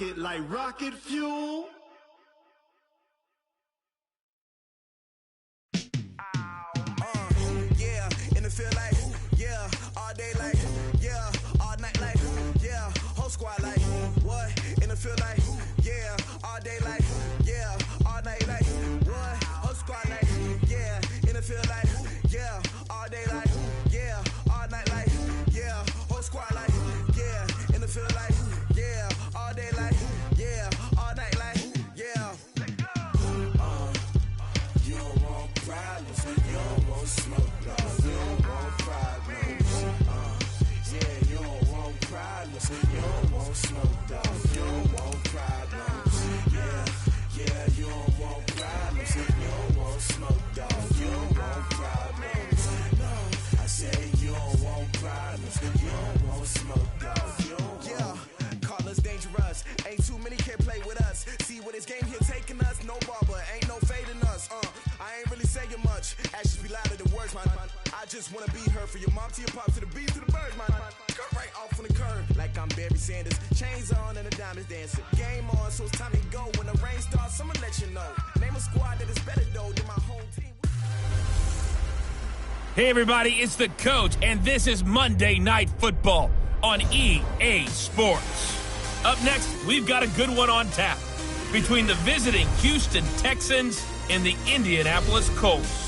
it like rocket fuel. Yeah, in the field like, yeah, all day like, yeah, all night like, yeah, whole squad like, what? In the field like, yeah, all day like, yeah, all night like, what? Whole squad like, yeah, in the field like, yeah, all day like, yeah, all night like, yeah, whole squad like, yeah, in the field like, yeah, all day like, yeah, all night like, yeah. You don't want problems, you don't want smoke, dog. You don't want problems. Yeah, you don't want problems, you don't want smoke, dog. You don't want problems. Yeah, you don't want problems, you don't want smoke, dog. You don't want problems. No, I say you don't want problems, you don't want smoke, dog. You don't want. Call us dangerous. Ain't too many can play with us. See what this game here taking us. No barber, ain't no fading us. I ain't really saying much. Actions be louder than words, man. I just wanna be heard for your mom to your pop to the beat to the birds, man. Cut right off on the curb like I'm Barry Sanders. Chains on and the diamonds dancing. Game on, so it's time to go. When the rain starts, I'ma let you know. Name a squad that is better though than my home team. Hey everybody, it's the coach, and this is Monday Night Football on EA Sports. Up next, we've got a good one on tap between the visiting Houston Texans and the Indianapolis Colts.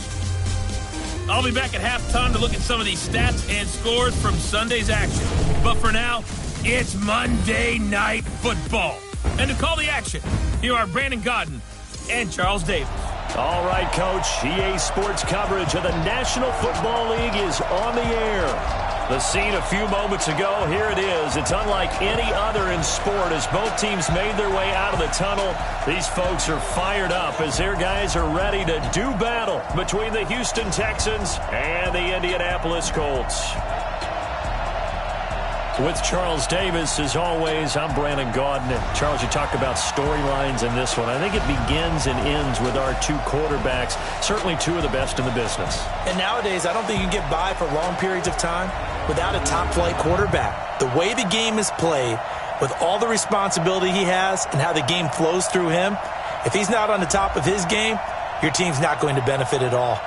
I'll be back at halftime to look at some of these stats and scores from Sunday's action. But for now, it's Monday Night Football. And to call the action, here are Brandon Godden and Charles Davis. All right, Coach. EA Sports coverage of the National Football League is on the air. The scene a few moments ago, here it is. It's unlike any other in sport as both teams made their way out of the tunnel. These folks are fired up as their guys are ready to do battle between the Houston Texans and the Indianapolis Colts. With Charles Davis, as always, I'm Brandon Gaudin. Charles, you talk about storylines in this one. I think it begins and ends with our two quarterbacks, certainly two of the best in the business. And nowadays, I don't think you can get by for long periods of time without a top-flight quarterback. The way the game is played, with all the responsibility he has and how the game flows through him, if he's not on the top of his game, your team's not going to benefit at all.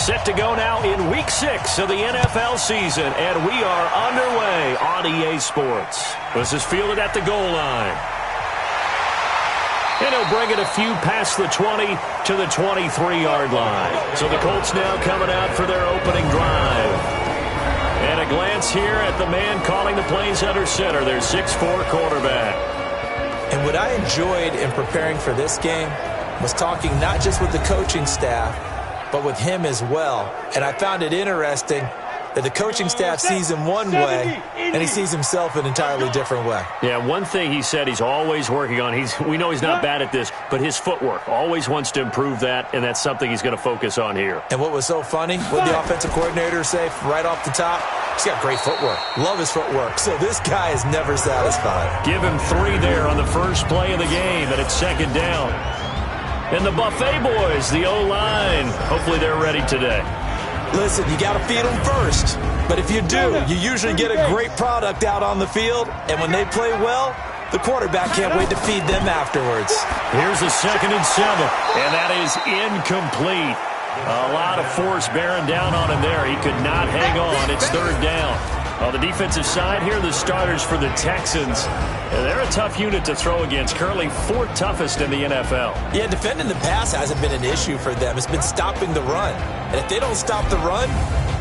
Set to go now in Week 6 of the NFL season, and we are underway on EA Sports. This is fielded at the goal line. And he'll bring it a few past the 20 to the 23-yard line. So the Colts now coming out for their opening drive. And a glance here at the man calling the plays under center, their 6'4 quarterback. And what I enjoyed in preparing for this game was talking not just with the coaching staff, but with him as well. And I found it interesting that the coaching staff sees him one way, and he sees himself an entirely different way. Yeah, one thing he said he's always working on, we know he's not bad at this, but his footwork, always wants to improve that, and that's something he's going to focus on here. And what was so funny, what the offensive coordinator say right off the top, he's got great footwork. Love his footwork. So this guy is never satisfied. Give him 3 there on the first play of the game, and it's second down. And the Buffet boys, the O-line, hopefully they're ready today. Listen, you got to feed them first. But if you do, you usually get a great product out on the field. And when they play well, the quarterback can't wait to feed them afterwards. Here's a 2nd and 7. And that is incomplete. A lot of force bearing down on him there. He could not hang on. It's 3rd down. On the defensive side here, the starters for the Texans. They're a tough unit to throw against. Currently 4th toughest in the NFL. Yeah, defending the pass hasn't been an issue for them. It's been stopping the run. And if they don't stop the run,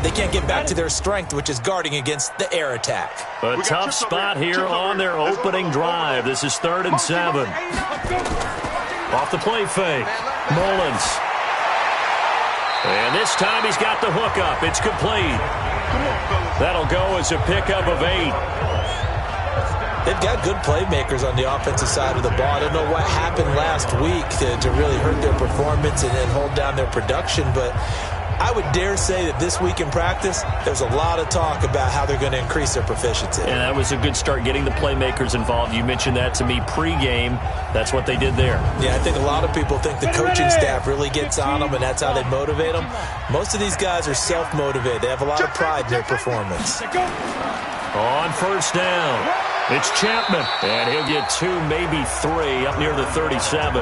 they can't get back to their strength, which is guarding against the air attack. A tough spot here on their opening drive. This is 3rd and 7. Off the play fake. Mullins. And this time he's got the hook up. It's complete. That'll go as a pickup of 8. They've got good playmakers on the offensive side of the ball. I don't know what happened last week to really hurt their performance and hold down their production, but I would dare say that this week in practice, there's a lot of talk about how they're going to increase their proficiency. And that was a good start, getting the playmakers involved. You mentioned that to me pregame. That's what they did there. Yeah, I think a lot of people think the coaching staff really gets on them, and that's how they motivate them. Most of these guys are self-motivated. They have a lot of pride in their performance. On first down, it's Chapman, and he'll get 2, maybe 3, up near the 37.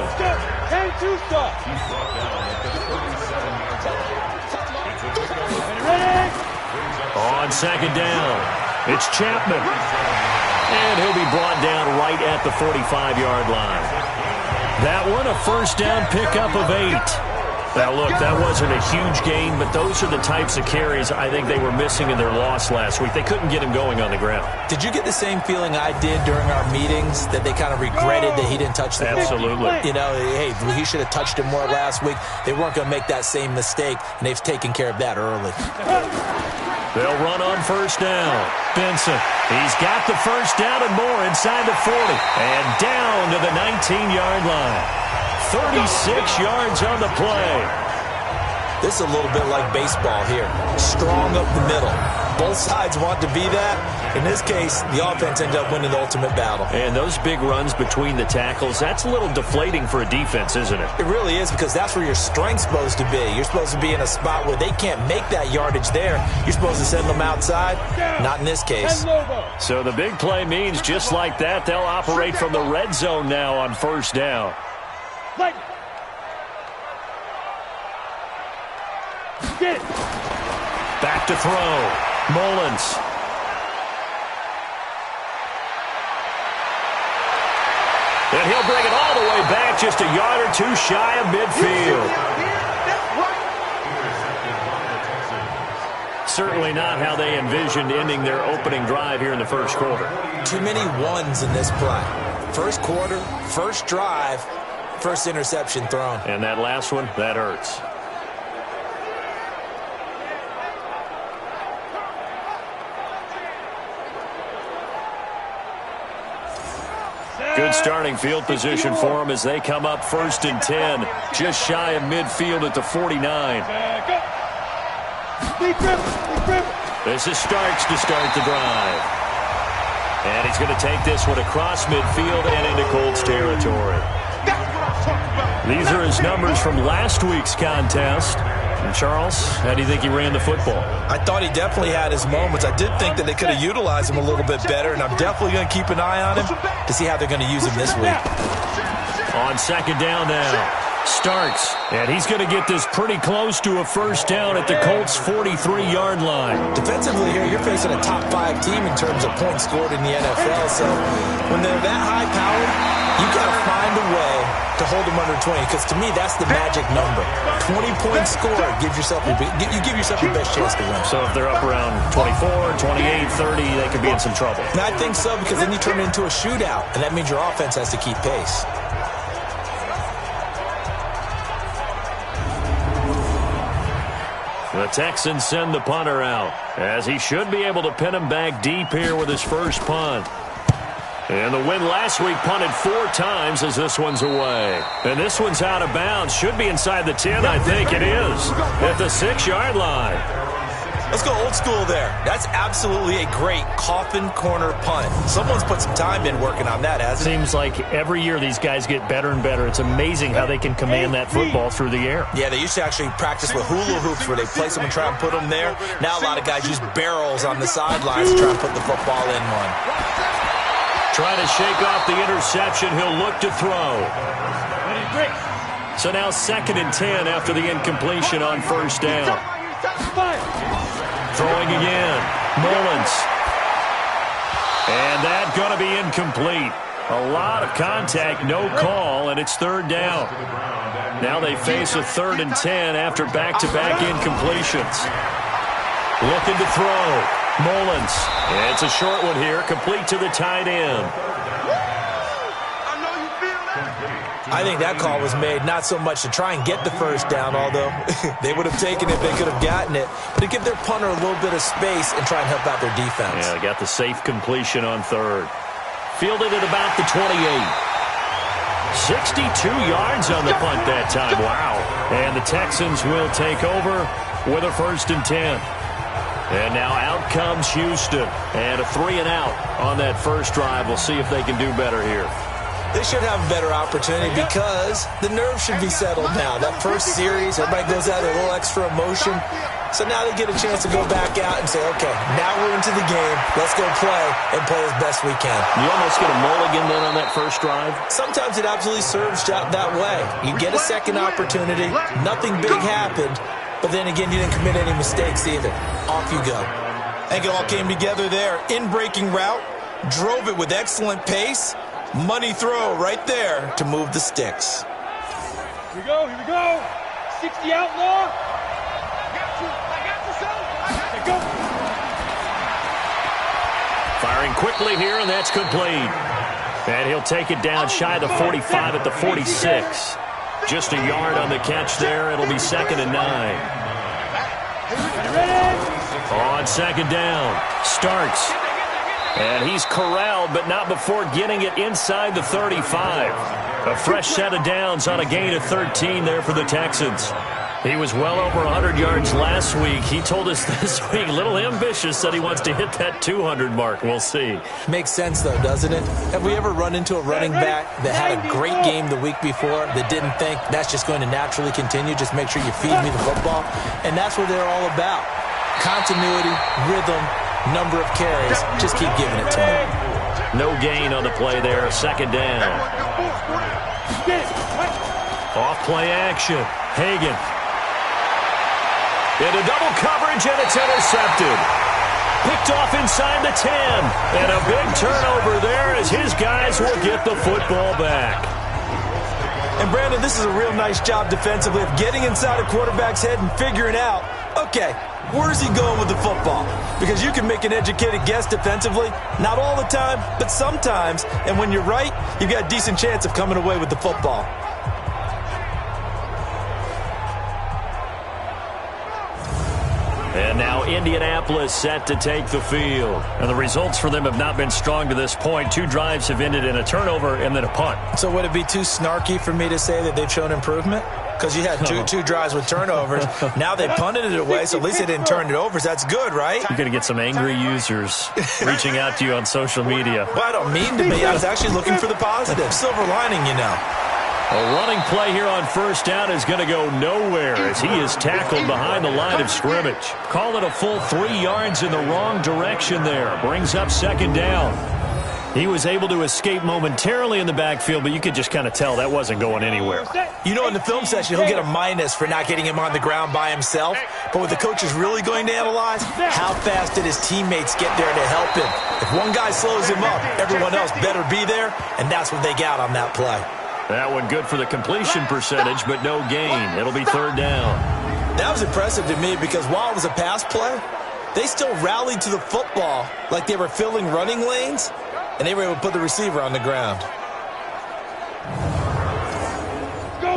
On second down, it's Chapman, and he'll be brought down right at the 45-yard line. That one, a first down pickup of 8. Now, look, that wasn't a huge gain, but those are the types of carries I think they were missing in their loss last week. They couldn't get him going on the ground. Did you get the same feeling I did during our meetings, that they kind of regretted that he didn't touch the ball? Absolutely. You know, hey, he should have touched him more last week. They weren't going to make that same mistake, and they've taken care of that early. They'll run on first down. Benson, he's got the first down and more inside the 40. And down to the 19-yard line. 36 yards on the play. This is a little bit like baseball here. Strong up the middle. Both sides want to be that. In this case, the offense ended up winning the ultimate battle. And those big runs between the tackles, that's a little deflating for a defense, isn't it? It really is, because that's where your strength's supposed to be. You're supposed to be in a spot where they can't make that yardage there. You're supposed to send them outside. Not in this case. So the big play means just like that, they'll operate from the red zone now on first down. Back to throw. Mullins. And he'll bring it all the way back, just a yard or 2 shy of midfield. Certainly not how they envisioned ending their opening drive here in the first quarter. Too many ones in this play. First quarter, first drive, first interception thrown. And that last one, that hurts. Good starting field position for them as they come up 1st and 10, just shy of midfield at the 49. This is Starks to start the drive. And he's going to take this one across midfield and into Colts territory. These are his numbers from last week's contest. And Charles, how do you think he ran the football? I thought he definitely had his moments. I did think that they could have utilized him a little bit better, and I'm definitely going to keep an eye on him to see how they're going to use him this week. On second down now, Starks, and he's going to get this pretty close to a first down at the Colts' 43-yard line. Defensively here, you're facing a top-5 team in terms of points scored in the NFL, so when they're that high-powered, you got to find a way to hold them under 20, because to me, that's the magic number. 20 points scored, you give yourself your best chance to win. So if they're up around 24, 28, 30, they could be in some trouble. And I think so, because then you turn it into a shootout, and that means your offense has to keep pace. The Texans send the punter out, as he should be able to pin him back deep here with his first punt. And the win last week punted 4 times as this one's away. And this one's out of bounds. Should be inside the 10, I think it is, at the 6-yard line. Let's go old school there. That's absolutely a great coffin corner punt. Someone's put some time in working on that, hasn't it? Seems like every year these guys get better and better. It's amazing how they can command that football through the air. Yeah, they used to actually practice with hula hoops where they place them and try and put them there. Now a lot of guys use barrels on the sidelines to try and put the football in one. Trying to shake off the interception. He'll look to throw. So now 2nd and 10 after the incompletion on first down. Throwing again. Mullins. And that's going to be incomplete. A lot of contact, no call, and it's 3rd down. Now they face a 3rd and 10 after back-to-back incompletions. Looking to throw. Mullins. It's a short one here, complete to the tight end. I think that call was made not so much to try and get the first down, although they would have taken it, they could have gotten it, but to give their punter a little bit of space and try and help out their defense. Yeah, they got the safe completion on third. Fielded at about the 28. 62 yards on the punt that time. Wow. And the Texans will take over with a 1st and 10. And now out comes Houston. And a 3-and-out on that first drive. We'll see if they can do better here. They should have a better opportunity because the nerves should be settled now. That first series, everybody goes out with a little extra emotion. So now they get a chance to go back out and say, okay, now we're into the game. Let's go play and play as best we can. You almost get a mulligan then on that first drive? Sometimes it absolutely serves that way. You get a second opportunity. Nothing big happened. But then again, you didn't commit any mistakes either. Off you go. I think it all came together there. In-breaking route. Drove it with excellent pace. Money throw right there to move the sticks. Here we go. 60 outlaw. I got you, son. Go. Firing quickly here, and that's complete. And he'll take it down shy of the 45 at the 46. Just a yard on the catch there. It'll be 2nd and 9. On 2nd down. Starks. And he's corralled, but not before getting it inside the 35. A fresh set of downs on a gain of 13 there for the Texans. He was well over 100 yards last week. He told us this week, a little ambitious, that he wants to hit that 200 mark. We'll see. Makes sense, though, doesn't it? Have we ever run into a running back that had a great game the week before that didn't think that's just going to naturally continue? Just make sure you feed me the football. And that's what they're all about. Continuity, rhythm, number of carries. Just keep giving it to him. No gain on the play there. 2nd down. Off play action. Hagan. Into double coverage, and it's intercepted. Picked off inside the 10. And a big turnover there as his guys will get the football back. And, Brandon, this is a real nice job defensively of getting inside a quarterback's head and figuring out, okay, where's he going with the football? Because you can make an educated guess defensively. Not all the time, but sometimes. And when you're right, you've got a decent chance of coming away with the football. And now Indianapolis set to take the field. And the results for them have not been strong to this point. 2 drives have ended in a turnover and then a punt. So would it be too snarky for me to say that they've shown improvement? Because you had two drives with turnovers. Now they punted it away, so at least they didn't turn it over. So that's good, right? You're going to get some angry users reaching out to you on social media. Well, I don't mean to be. I was actually looking for the positive. Silver lining, you know. A running play here on 1st down is going to go nowhere as he is tackled behind the line of scrimmage. Call it a full 3 yards in the wrong direction there. Brings up 2nd down. He was able to escape momentarily in the backfield, but you could just kind of tell that wasn't going anywhere. You know, in the film session, he'll get a minus for not getting him on the ground by himself. But what the coach is really going to analyze, how fast did his teammates get there to help him? If one guy slows him up, everyone else better be there, and that's what they got on that play. That one good for the completion percentage, but no gain. It'll be 3rd down. That was impressive to me because while it was a pass play, they still rallied to the football like they were filling running lanes, and they were able to put the receiver on the ground.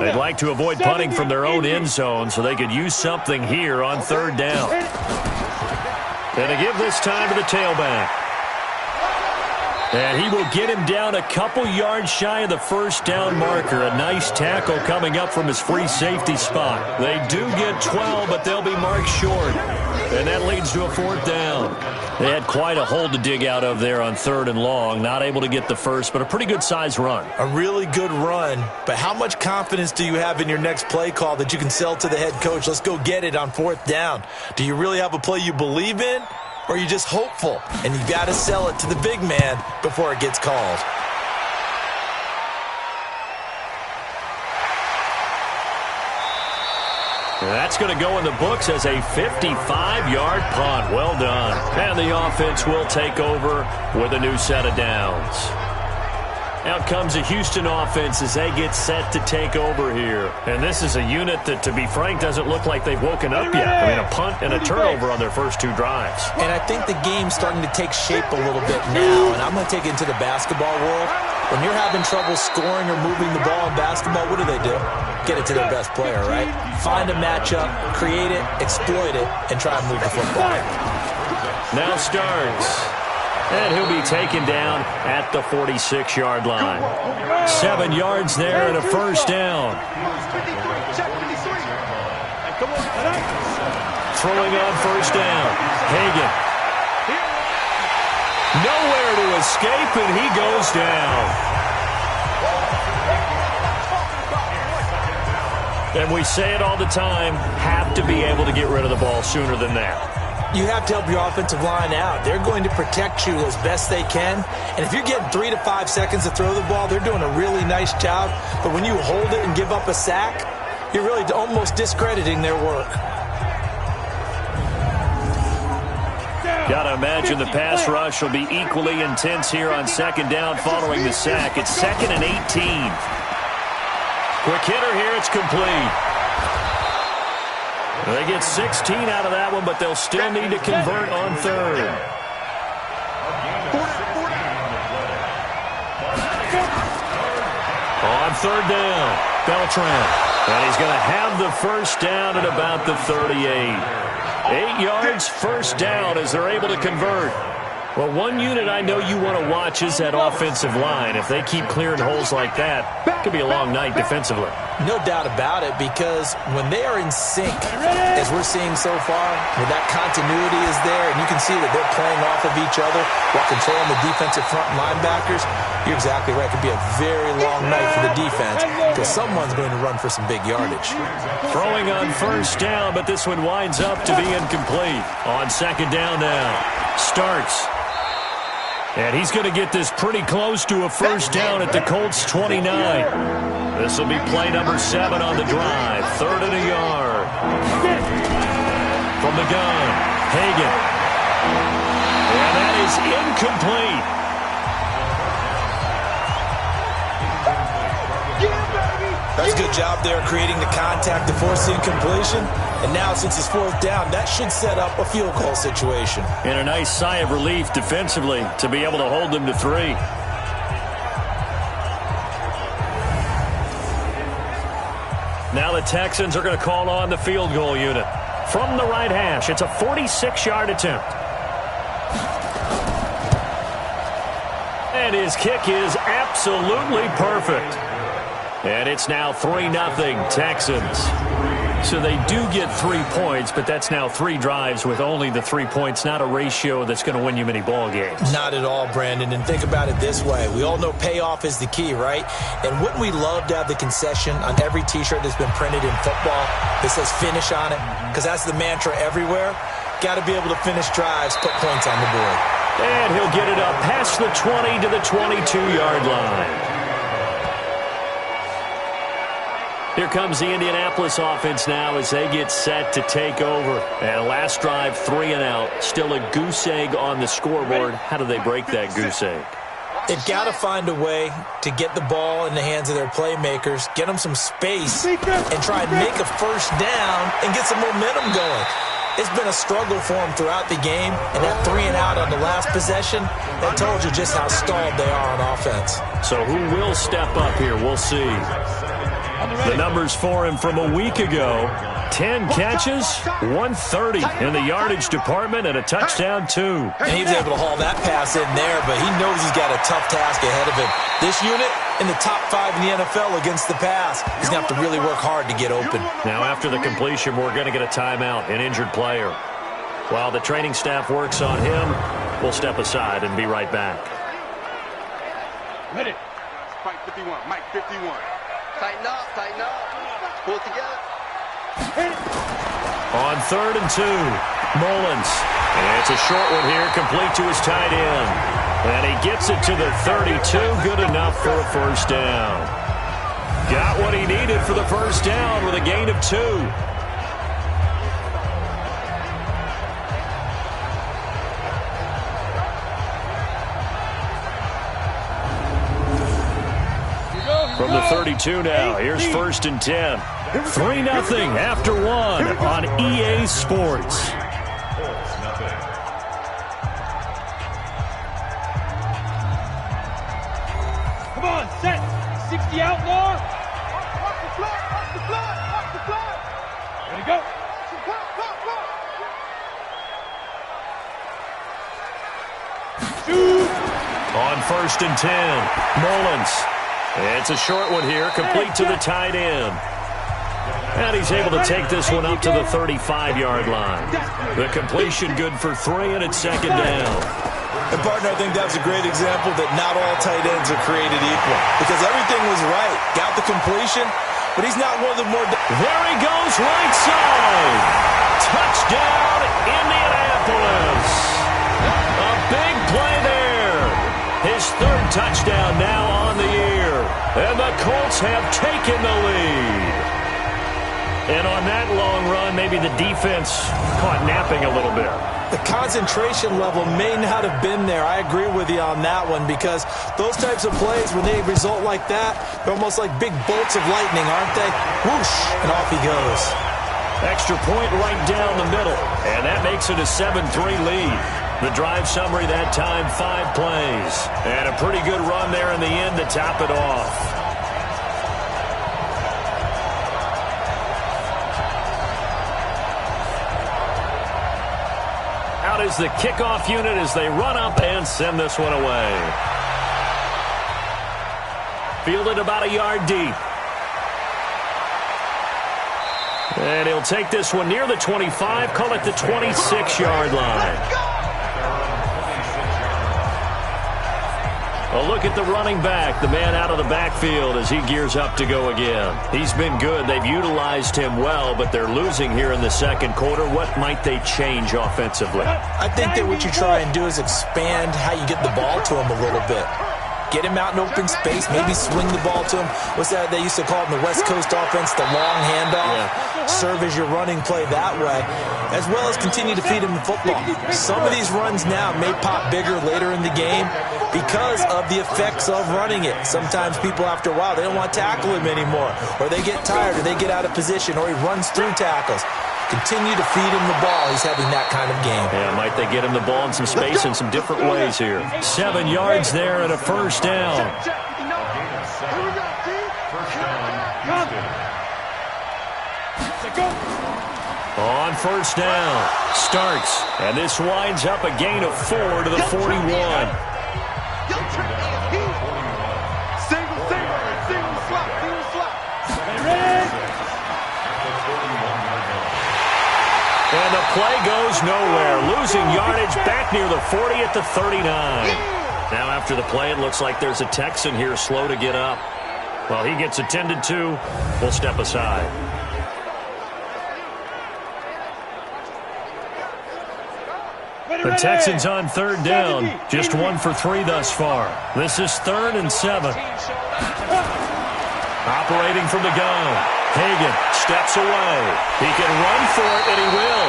They'd like to avoid punting from their own end zone so they could use something here on 3rd down. And to give this time to the tailback. And he will get him down a couple yards shy of the 1st down marker. A nice tackle coming up from his free safety spot. They do get 12, but they'll be marked short. And that leads to a 4th down. They had quite a hole to dig out of there on 3rd and long. Not able to get the first, but a pretty good-sized run. A really good run. But how much confidence do you have in your next play call that you can sell to the head coach? Let's go get it on 4th down. Do you really have a play you believe in? Or are you just hopeful? And you got to sell it to the big man before it gets called. That's going to go in the books as a 55-yard punt. Well done. And the offense will take over with a new set of downs. Out comes a Houston offense as they get set to take over here. And this is a unit that, to be frank, doesn't look like they've woken up yet. I mean, a punt and a turnover on their first 2 drives. And I think the game's starting to take shape a little bit now. And I'm going to take it into the basketball world. When you're having trouble scoring or moving the ball in basketball, what do? Get it to their best player, right? Find a matchup, create it, exploit it, and try and move the football. Now Starks. And he'll be taken down at the 46-yard line. 7 yards there and a first down. Throwing on first down. Hagan. Nowhere to escape, and he goes down. And we say it all the time, have to be able to get rid of the ball sooner than that. You have to help your offensive line out. They're going to protect you as best they can. And if you're getting 3 to 5 seconds to throw the ball, they're doing a really nice job. But when you hold it and give up a sack, you're really almost discrediting their work. Got to imagine the pass rush will be equally intense here on second down following the sack. It's 2nd and 18. Quick hitter here. It's complete. They get 16 out of that one, but they'll still need to convert on third. On third down, Beltran. And he's going to have the first down at about the 38. 8 yards, first down as they're able to convert. Well, one unit I know you want to watch is that offensive line. If they keep clearing holes like that, it could be a long night defensively. No doubt about it, because when they are in sync, as we're seeing so far, where that continuity is there, and you can see that they're playing off of each other while controlling the defensive front linebackers, you're exactly right. It could be a very long night for the defense because someone's going to run for some big yardage. Throwing on first down, but this one winds up to be incomplete. On second down now, Starks. And he's going to get this pretty close to a first down at the Colts 29. This will be play number 7 on the drive. 3rd and a yard. From the gun, Hagan. And that is incomplete. That's a good job there creating the contact to force the incompletion. And now, since it's 4th down, that should set up a field goal situation. And a nice sigh of relief defensively to be able to hold them to 3. Now the Texans are going to call on the field goal unit. From the right hash, it's a 46-yard attempt. And his kick is absolutely perfect. And it's now 3-0 Texans. So they do get 3 points, but that's now 3 drives with only the 3 points, not a ratio that's going to win you many ball games. Not at all, Brandon. And think about it this way. We all know payoff is the key, right? And wouldn't we love to have the concession on every T-shirt that's been printed in football that says finish on it? Because that's the mantra everywhere. Got to be able to finish drives, put points on the board. And he'll get it up past the 20 to the 22-yard line. Here comes the Indianapolis offense now as they get set to take over. And last drive, 3 and out. Still a goose egg on the scoreboard. How do they break that goose egg? They've got to find a way to get the ball in the hands of their playmakers, get them some space, and try and make a first down and get some momentum going. It's been a struggle for them throughout the game, and that 3 and out on the last possession, that told you just how stalled they are on offense. So who will step up here? We'll see. The numbers for him from a week ago, 10 catches, 130 in the yardage department, and a touchdown, 2. And he was able to haul that pass in there, but he knows he's got a tough task ahead of him. This unit in the top 5 in the NFL against the pass. He's going to have to really work hard to get open. Now, after the completion, we're going to get a timeout, an injured player. While the training staff works on him, we'll step aside and be right back. Ready. Mike 51, Mike 51. Tighten up, pull it together. On 3rd and 2, Mullins. And it's a short one here, complete to his tight end. And he gets it to the 32, good enough for a first down. Got what he needed for the first down with a gain of 2. From the 32 now, here's 1st and 10. 3-0 after 1 on EA Sports. 60 outlaw. Watch the flat, watch the flat, watch the flat. Ready to go. Shoot. On 1st and 10, Mullins. It's a short one here, complete to the tight end. And he's able to take this one up to the 35-yard line. The completion good for 3, and it's 2nd down. And, partner, I think that's a great example that not all tight ends are created equal. Because everything was right. Got the completion, but he's not one of the more... There he goes, right side. Touchdown, Indianapolis. A big play there. His 3rd touchdown now on the year. And the Colts have taken the lead. And on that long run, maybe the defense caught napping a little bit. The concentration level may not have been there. I agree with you on that one, because those types of plays, when they result like that, they're almost like big bolts of lightning, aren't they? Whoosh, and off he goes. Extra point right down the middle, and that makes it a 7-3 lead. The drive summary that time, 5 plays. And a pretty good run there in the end to top it off. Out is the kickoff unit as they run up and send this one away. Fielded about a yard deep. And he'll take this one near the 25, call it the 26-yard line. A look at the running back, the man out of the backfield as he gears up to go again. He's been good. They've utilized him well, but they're losing here in the 2nd quarter. What might they change offensively? I think that what you try and do is expand how you get the ball to him a little bit. Get him out in open space, maybe swing the ball to him. What's that they used to call it in the West Coast offense, the long handoff? Yeah. Serve as your running play that way, as well as continue to feed him the football. Some of these runs now may pop bigger later in the game because of the effects of running it. Sometimes people, after a while, they don't want to tackle him anymore, or they get tired, or they get out of position, or he runs through tackles. Continue to feed him the ball. He's having that kind of game. Yeah, might they get him the ball in some space in some different ways here. 7 yards there and a 1st down. On 1st down, starts, and this winds up a gain of 4 to the 41. And the play goes nowhere. Losing yardage back near the 40 at the 39. Now after the play, it looks like there's a Texan here slow to get up. Well, he gets attended to. We'll step aside. The Texans on 3rd down. Just 1 for 3 thus far. This is 3rd and 7. Operating from the gun. Hagan steps away. He can run for it, and he will.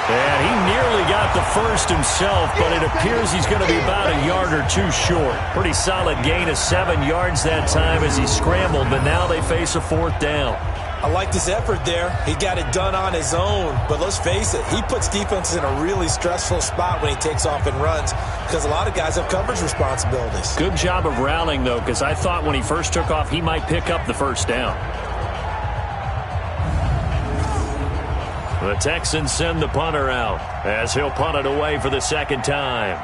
And he nearly got the first himself, but it appears he's going to be about a yard or 2 short. Pretty solid gain of 7 yards that time as he scrambled, but now they face a 4th down. I like this effort there. He got it done on his own, but let's face it, he puts defenses in a really stressful spot when he takes off and runs because a lot of guys have coverage responsibilities. Good job of rallying, though, because I thought when he first took off, he might pick up the 1st down. The Texans send the punter out as he'll punt it away for the 2nd time.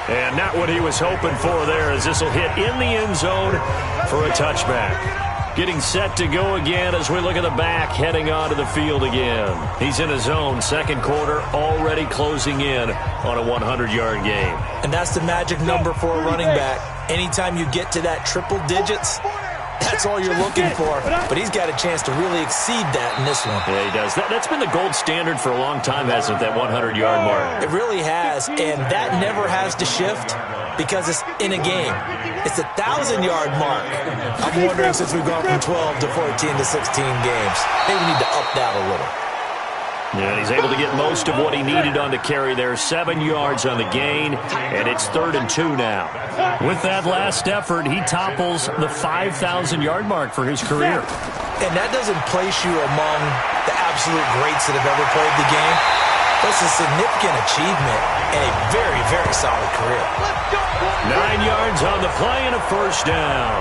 And not what he was hoping for there, as this will hit in the end zone for a touchback. Getting set to go again as we look at the back heading onto the field again. He's in his own 2nd quarter, already closing in on a 100-yard game. And that's the magic number for a running back. Anytime you get to that triple digits, that's all you're looking for. But he's got a chance to really exceed that in this one. Yeah, he does. That's been the gold standard for a long time, hasn't it, that 100-yard mark? It really has, and that never has to shift because it's in a game. It's a 1,000-yard mark. I'm wondering, since we've gone from 12 to 14 to 16 games, maybe we need to up that a little. Yeah, he's able to get most of what he needed on the carry there. 7 yards on the gain, and it's 3rd and 2 now. With that last effort, he topples the 5,000-yard mark for his career. And that doesn't place you among the absolute greats that have ever played the game. It's a significant achievement and a very, very solid career. 9 yards on the play and a first down.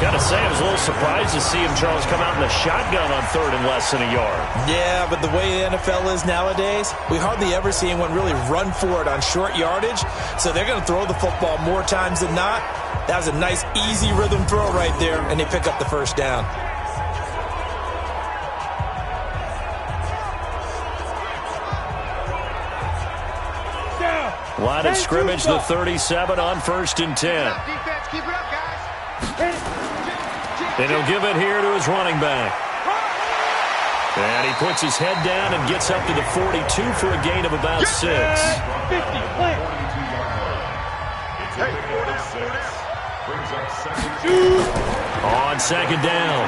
Gotta say, I was a little surprised to see him, Charles, come out in a shotgun on third and less than a yard. Yeah, but the way the NFL is nowadays, we hardly ever see anyone really run for it on short yardage. So they're going to throw the football more times than not. That was a nice, easy rhythm throw right there, and they pick up the first down. Line of scrimmage, the 37 on 1st and 10. Defense, keep it up, guys. And he'll give it here to his running back. And he puts his head down and gets up to the 42 for a gain of about 6. 50, play. On second down,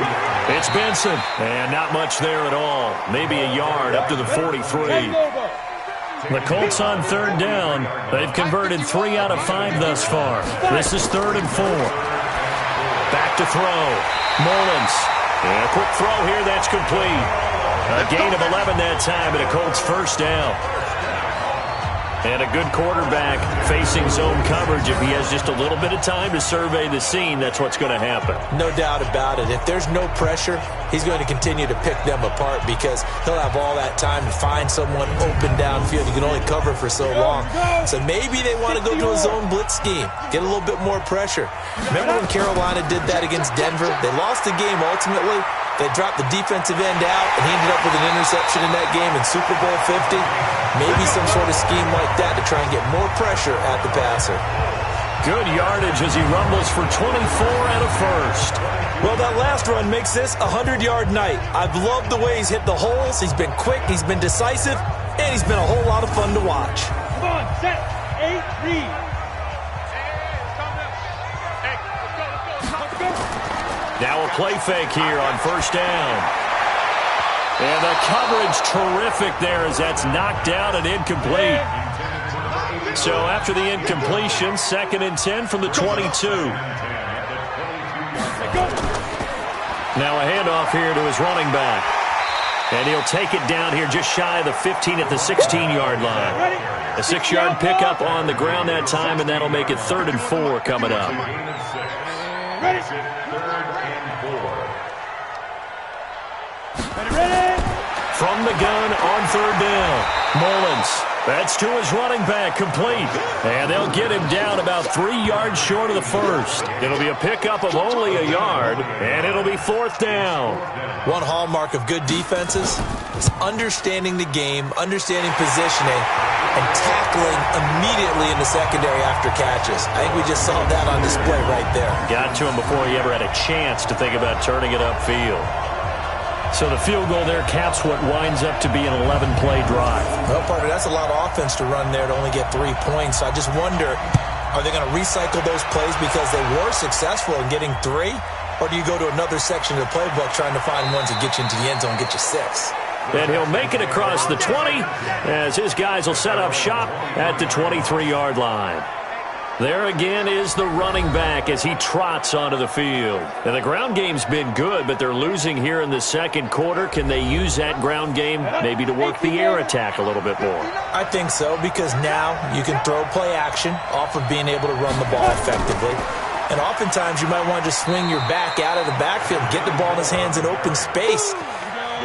it's Benson. And not much there at all. Maybe a yard up to the 43. The Colts on third down. They've converted 3 out of 5 thus far. This is 3rd and 4. Back to throw. Mullins. And a quick throw here. That's complete. A gain of 11 that time and a Colts first down. And a good quarterback facing zone coverage. If he has just a little bit of time to survey the scene, that's what's going to happen. No doubt about it. If there's no pressure, he's going to continue to pick them apart because he'll have all that time to find someone open downfield. He can only cover for so long. So maybe they want to go to a zone blitz scheme, get a little bit more pressure. Remember when Carolina did that against Denver? They lost the game ultimately. They dropped the defensive end out, and he ended up with an interception in that game in Super Bowl 50. Maybe some sort of scheme like that to try and get more pressure at the passer. Good yardage as he rumbles for 24 and a first. Well, that last run makes this a 100-yard night. I've loved the way he's hit the holes. He's been quick, he's been decisive, and he's been a whole lot of fun to watch. Come on, set, 8, read. Now a play fake here on first down. And the coverage terrific there as that's knocked down and incomplete. So after the incompletion, 2nd and 10 from the 22. Now a handoff here to his running back. And he'll take it down here just shy of the 15 at the 16-yard line. A 6-yard pickup on the ground that time, and that'll make it 3rd and 4 coming up. From the gun on 3rd down, Mullins. That's to his running back, complete. And they'll get him down about 3 yards short of the first. It'll be a pickup of only a yard, and it'll be 4th down. One hallmark of good defenses is understanding the game, understanding positioning, and tackling immediately in the secondary after catches. I think we just saw that on display right there. Got to him before he ever had a chance to think about turning it upfield. So the field goal there caps what winds up to be an 11-play drive. Well, partner, that's a lot of offense to run there to only get 3 points. So I just wonder, are they going to recycle those plays because they were successful in getting 3? Or do you go to another section of the playbook trying to find ones that get you into the end zone and get you 6? And he'll make it across the 20 as his guys will set up shop at the 23-yard line. There again is the running back as he trots onto the field. And the ground game's been good, but they're losing here in the second quarter. Can they use that ground game maybe to work the air attack a little bit more? I think so, because now you can throw play action off of being able to run the ball effectively. And oftentimes you might want to just swing your back out of the backfield, get the ball in his hands in open space.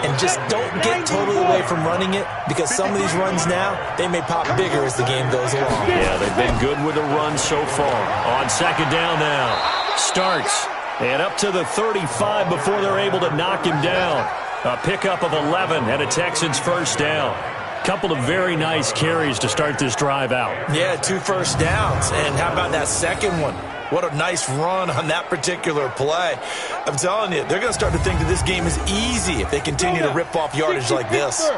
And just don't get totally away from running it, because some of these runs now, they may pop bigger as the game goes along. Yeah, they've been good with the run so far. On second down now. Starks. And up to the 35 before they're able to knock him down. A pickup of 11 and a Texans first down. Couple of very nice carries to start this drive out. Yeah, 2 first downs. And how about that second one? What a nice run on that particular play. I'm telling you, they're going to start to think that this game is easy if they continue to rip off yardage like this.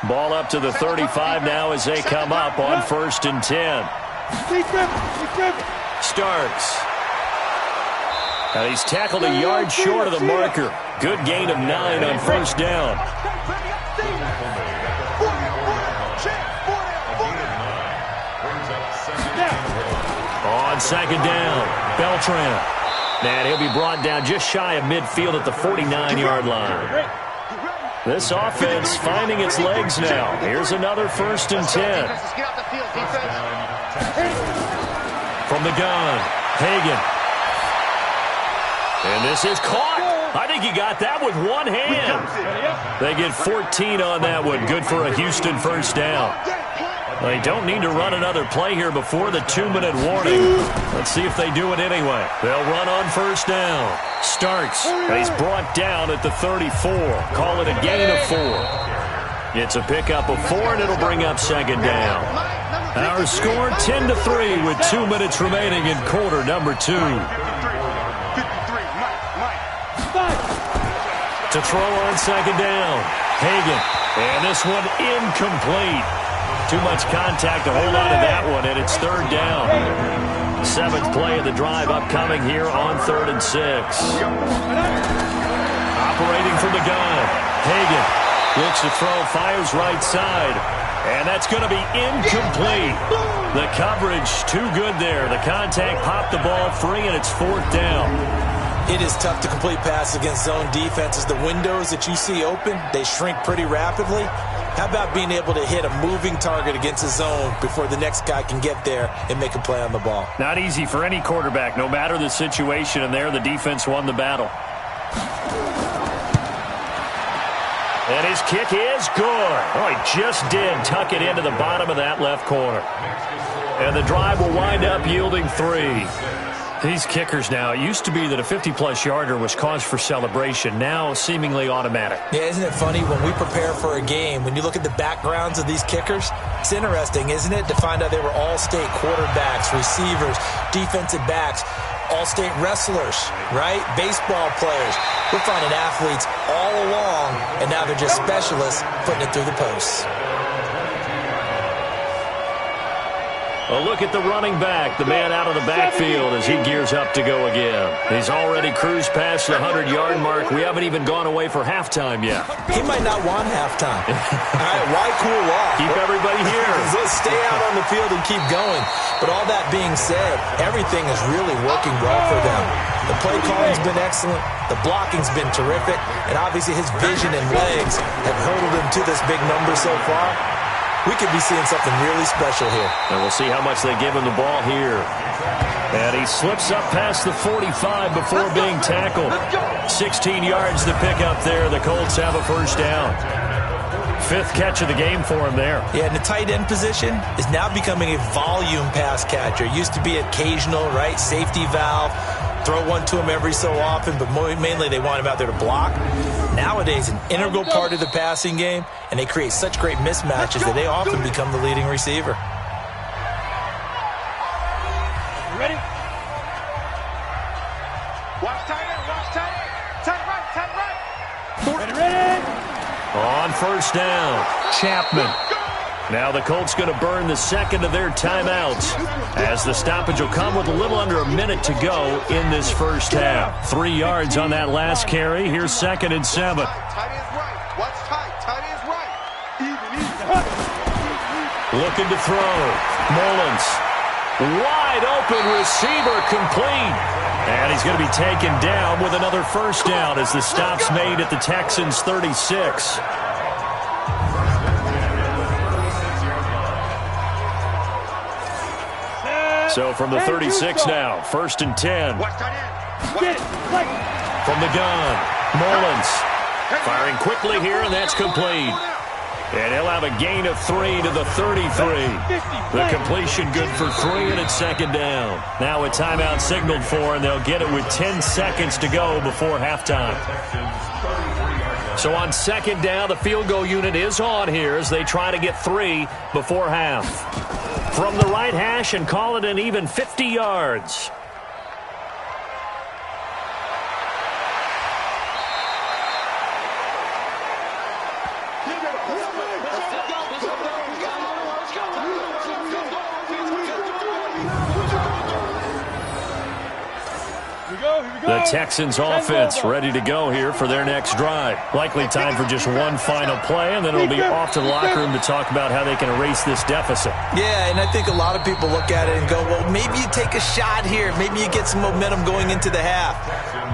Ball up to the 35 now as they come up on 1st and 10. Starks. Now he's tackled a yard short of the marker. Good gain of 9 on first down. On second down, Beltran. And he'll be brought down just shy of midfield at the 49-yard line. This offense finding its legs now. Here's another 1st and 10. From the gun, Hagan. And this is caught. I think he got that with one hand. They get 14 on that one. Good for a Houston 1st down. They don't need to run another play here before the 2-minute warning. Let's see if they do it anyway. They'll run on 1st down. Starts, and he's brought down at the 34. Call it a gain of 4. It's a pickup of 4, and it'll bring up 2nd down. Our score 10-3 with 2 minutes remaining in quarter number 2. To throw on 2nd down. Hagan. And this one incomplete. Too much contact to hold on to that one, and it's 3rd down. 7th play of the drive upcoming here on 3rd and 6. Operating from the gun. Hagan looks to throw, fires right side. And that's going to be incomplete. The coverage too good there. The contact popped the ball free, and it's 4th down. It is tough to complete passes against zone defenses. The windows that you see open, they shrink pretty rapidly. How about being able to hit a moving target against a zone before the next guy can get there and make a play on the ball? Not easy for any quarterback, no matter the situation, and there the defense won the battle. And his kick is good. Oh, he just did tuck it into the bottom of that left corner. And the drive will wind up yielding 3. These kickers now, it used to be that a 50-plus yarder was cause for celebration. Now seemingly automatic. Yeah, isn't it funny when we prepare for a game, when you look at the backgrounds of these kickers, it's interesting, isn't it, to find out they were all-state quarterbacks, receivers, defensive backs, all-state wrestlers, right? Baseball players. We're finding athletes all along, and now they're just specialists putting it through the posts. A look at the running back, the man out of the backfield as he gears up to go again. He's already cruised past the 100-yard mark. We haven't even gone away for halftime yet. He might not want halftime. All right, why cool off? Keep everybody here. Let's stay out on the field and keep going. But all that being said, everything is really working well for them. The play calling's been excellent. The blocking's been terrific. And obviously his vision and legs have hurdled him to this big number so far. We could be seeing something really special here. And we'll see how much they give him the ball here. And he slips up past the 45 before being tackled. 16 yards to pick up there. The Colts have a 1st down. 5th catch of the game for him there. Yeah, and the tight end position is now becoming a volume pass catcher. Used to be occasional, right? Safety valve. Throw one to him every so often, but mainly they want him out there to block. Nowadays, an integral part of the passing game, and they create such great mismatches that they often become the leading receiver. Ready? Watch tight end, watch tight end. Tight right. Ready. On 1st down, Chapman. Now the Colts going to burn the 2nd of their timeouts as the stoppage will come with a little under a minute to go in this 1st half. 3 yards on that last carry. Here's 2nd and 7. Tight end's right. Watch tight. Tight end's right. Looking to throw. Mullins. Wide open receiver complete. And he's going to be taken down with another 1st down as the stop's made at the Texans' 36. So from the 36 now, 1st and 10. From the gun, Mullins firing quickly here, and that's complete. And he'll have a gain of 3 to the 33. The completion good for 3, and it's 2nd down. Now a timeout signaled for, and they'll get it with 10 seconds to go before halftime. So on 2nd down, the field goal unit is on here as they try to get 3 before half. From the right hash and call it an even 50 yards. The Texans offense ready to go here for their next drive. Likely time for just one final play, and then it'll be off to the locker room to talk about how they can erase this deficit. Yeah, and I think a lot of people look at it and go, well, maybe you take a shot here. Maybe you get some momentum going into the half.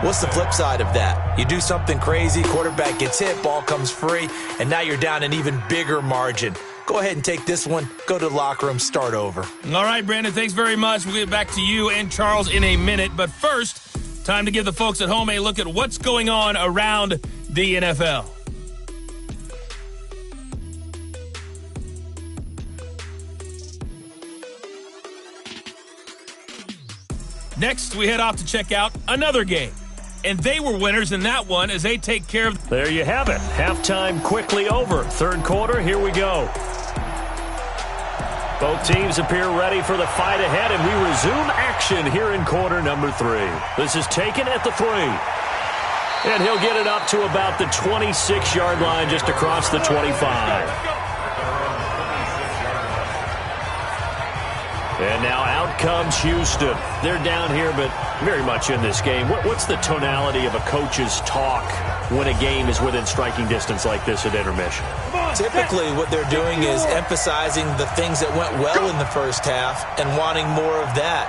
What's the flip side of that? You do something crazy, quarterback gets hit, ball comes free, and now you're down an even bigger margin. Go ahead and take this one, go to the locker room, start over. All right, Brandon, thanks very much. We'll get back to you and Charles in a minute. But first, time to give the folks at home a look at what's going on around the NFL. Next, we head off to check out another game. And they were winners in that one as they take care of... There you have it. Halftime quickly over. Third quarter, here we go. Both teams appear ready for the fight ahead, and we resume action here in quarter number 3. This is taken at the 3. And he'll get it up to about the 26-yard line just across the 25. And now out comes Houston. They're down here, but very much in this game. What's the tonality of a coach's talk when a game is within striking distance like this at intermission? Typically, what they're doing is emphasizing the things that went well in the first half and wanting more of that.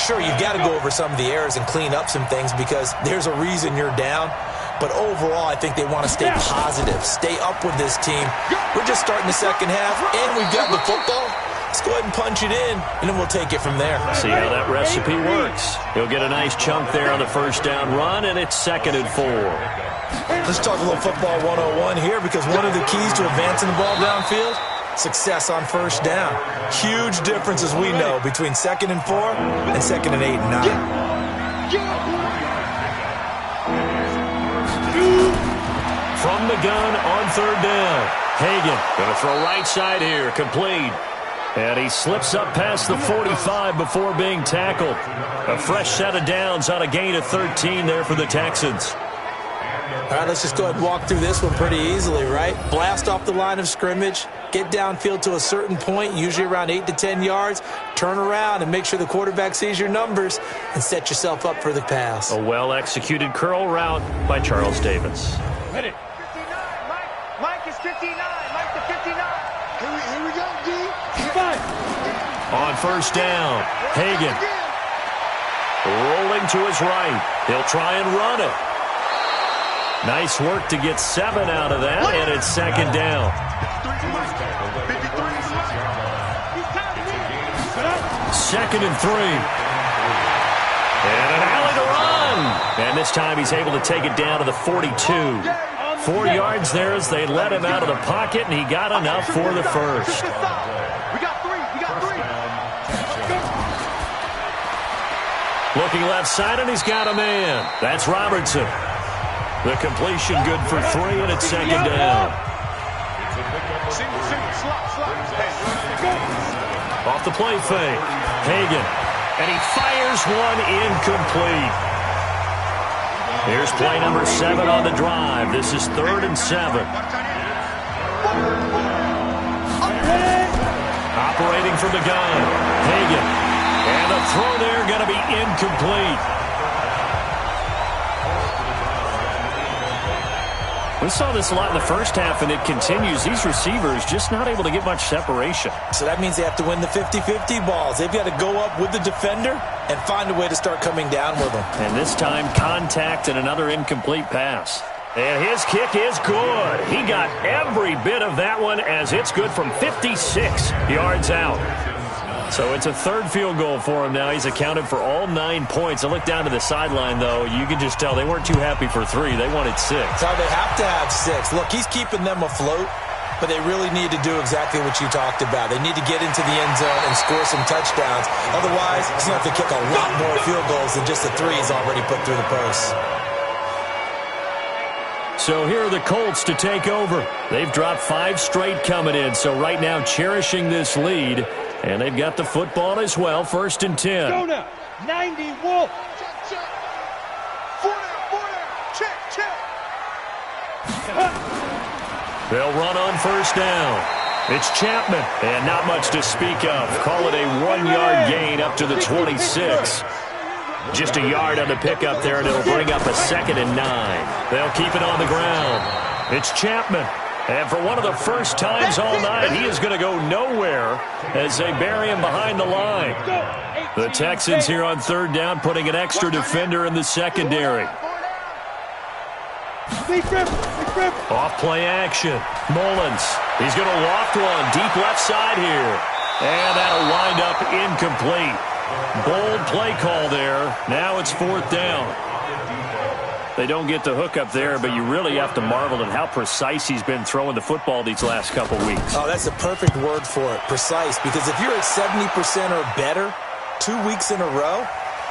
Sure, you've got to go over some of the errors and clean up some things because there's a reason you're down. But overall, I think they want to stay positive, stay up with this team. We're just starting the second half, and we've got the football. Let's go ahead and punch it in, and then we'll take it from there. See how that recipe works. He'll get a nice chunk there on the first down run, and it's 2nd and 4. Let's talk a little football 101 here because one of the keys to advancing the ball downfield, success on first down. Huge difference, as we know, between 2nd and 4 and 2nd and 8 and 9. From the gun on third down. Hagan going to throw right side here, complete. And he slips up past the 45 before being tackled. A fresh set of downs on a gain of 13 there for the Texans. All right, let's just go ahead and walk through this one pretty easily, right? Blast off the line of scrimmage, get downfield to a certain point, usually around 8 to 10 yards, turn around and make sure the quarterback sees your numbers and set yourself up for the pass. A well-executed curl route by Charles Davis. Ready. 59, Mike is 59, Mike to 59. Here we go, D. On first down, Hagan rolling to his right. He'll try and run it. Nice work to get 7 out of that, and it's 2nd down. 2nd and 3. And an alley to run. And this time he's able to take it down to the 42. 4 yards there as they let him out of the pocket, and he got enough for the first. Looking left side, and he's got a man. That's Robertson. The completion good for 3, and it's 2nd down. Off the play fake. Hagan. And he fires one incomplete. Here's play number 7 on the drive. This is 3rd and 7. Operating from the gun. Hagan. And the throw there going to be incomplete. We saw this a lot in the first half, and it continues. These receivers just not able to get much separation. So that means they have to win the 50-50 balls. They've got to go up with the defender and find a way to start coming down with them. And this time, contact and another incomplete pass. And his kick is good. He got every bit of that one as it's good from 56 yards out. So it's a 3rd field goal for him now. He's accounted for all 9 points. I look down to the sideline, though. You can just tell they weren't too happy for 3. They wanted 6. So they have to have 6. Look, he's keeping them afloat, but they really need to do exactly what you talked about. They need to get into the end zone and score some touchdowns. Otherwise, he's going to have to kick a lot more field goals than just the 3 he's already put through the posts. So here are the Colts to take over. They've dropped 5 straight coming in, so right now cherishing this lead. And they've got the football as well, 1st and 10. Go now. 90 Wolf. Check, check. 4 down. Check, check. They'll run on first down. It's Chapman, and not much to speak of. Call it a 1-yard gain up to the 26. Just a yard on the pickup there, and it'll bring up a 2nd and 9. They'll keep it on the ground. It's Chapman. And for one of the first times all night, he is going to go nowhere as they bury him behind the line. The Texans here on 3rd down putting an extra defender in the secondary. Big grip. Off play action. Mullins. He's going to loft one deep left side here. And that'll wind up incomplete. Bold play call there. Now it's 4th down. They don't get the hook up there, but you really have to marvel at how precise he's been throwing the football these last couple weeks. Oh, that's the perfect word for it, precise. Because if you're at 70% or better 2 weeks in a row,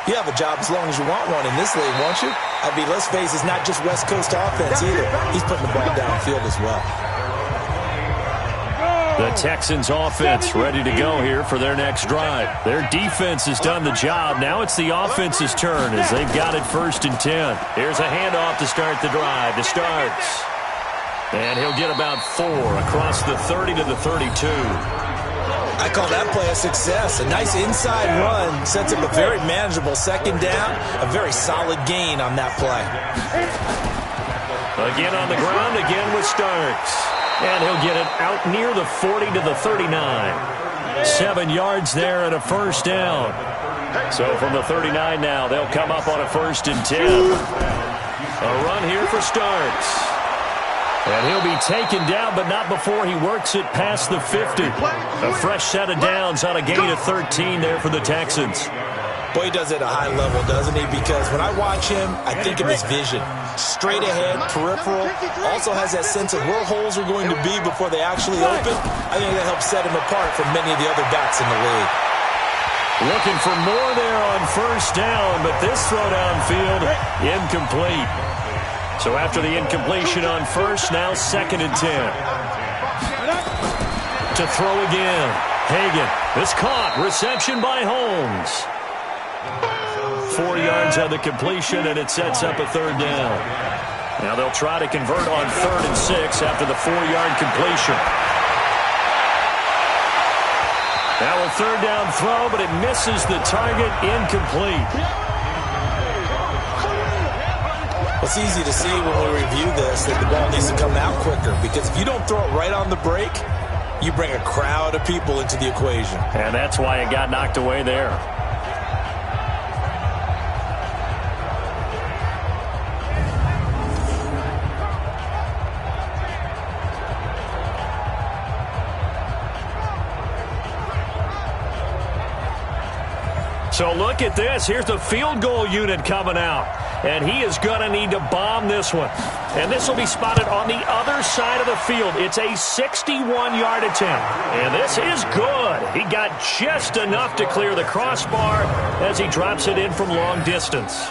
you have a job as long as you want one in this league, won't you? I mean, let's face it, it's not just West Coast offense either. He's putting the ball downfield as well. The Texans offense ready to go here for their next drive. Their defense has done the job. Now it's the offense's turn as they've got it 1st and 10. Here's a handoff to start the drive. To starts. And he'll get about 4 across the 30 to the 32. I call that play a success. A nice inside run sets up a very manageable 2nd down. A very solid gain on that play. Again on the ground, again with Starks. And he'll get it out near the 40 to the 39. 7 yards there and a 1st down. So from the 39 now, they'll come up on a 1st and 10. A run here for Starks. And he'll be taken down, but not before he works it past the 50. A fresh set of downs on a gain of 13 there for the Texans. Boy, he does it at a high level, doesn't he? Because when I watch him, I think of his vision. Straight ahead, peripheral. Also has that sense of where holes are going to be before they actually open. I think that helps set him apart from many of the other backs in the league. Looking for more there on 1st down, but this throw downfield, incomplete. So after the incompletion on 1st, now 2nd and 10. To throw again. Hagan. It's caught. Reception by Holmes. 4 yards on the completion, and it sets up a 3rd down. Now they'll try to convert on 3rd and 6 after the 4-yard completion. Now a 3rd down throw, but it misses the target, incomplete. It's easy to see when we review this that the ball needs to come out quicker, because if you don't throw it right on the break, you bring a crowd of people into the equation. And that's why it got knocked away there. So look at this. Here's the field goal unit coming out. And he is going to need to bomb this one. And this will be spotted on the other side of the field. It's a 61-yard attempt. And this is good. He got just enough to clear the crossbar as he drops it in from long distance.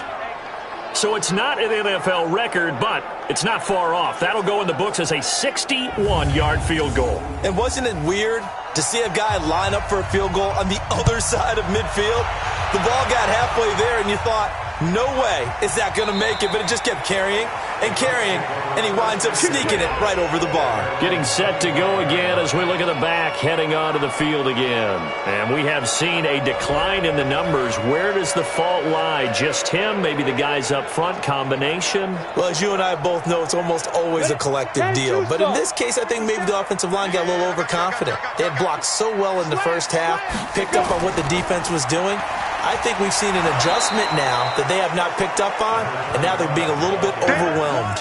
So it's not an NFL record, but it's not far off. That'll go in the books as a 61-yard field goal. And wasn't it weird to see a guy line up for a field goal on the other side of midfield? The ball got halfway there, and you thought, no way is that going to make it, but it just kept carrying, and he winds up sneaking it right over the bar. Getting set to go again as we look at the back, heading onto the field again. And we have seen a decline in the numbers. Where does the fault lie? Just him? Maybe the guys up front? Combination? Well, as you and I both know, it's almost always a collective deal. But in this case, I think maybe the offensive line got a little overconfident. They had blocked so well in the first half, picked up on what the defense was doing. I think we've seen an adjustment now that they have not picked up on, and now they're being a little bit overwhelmed.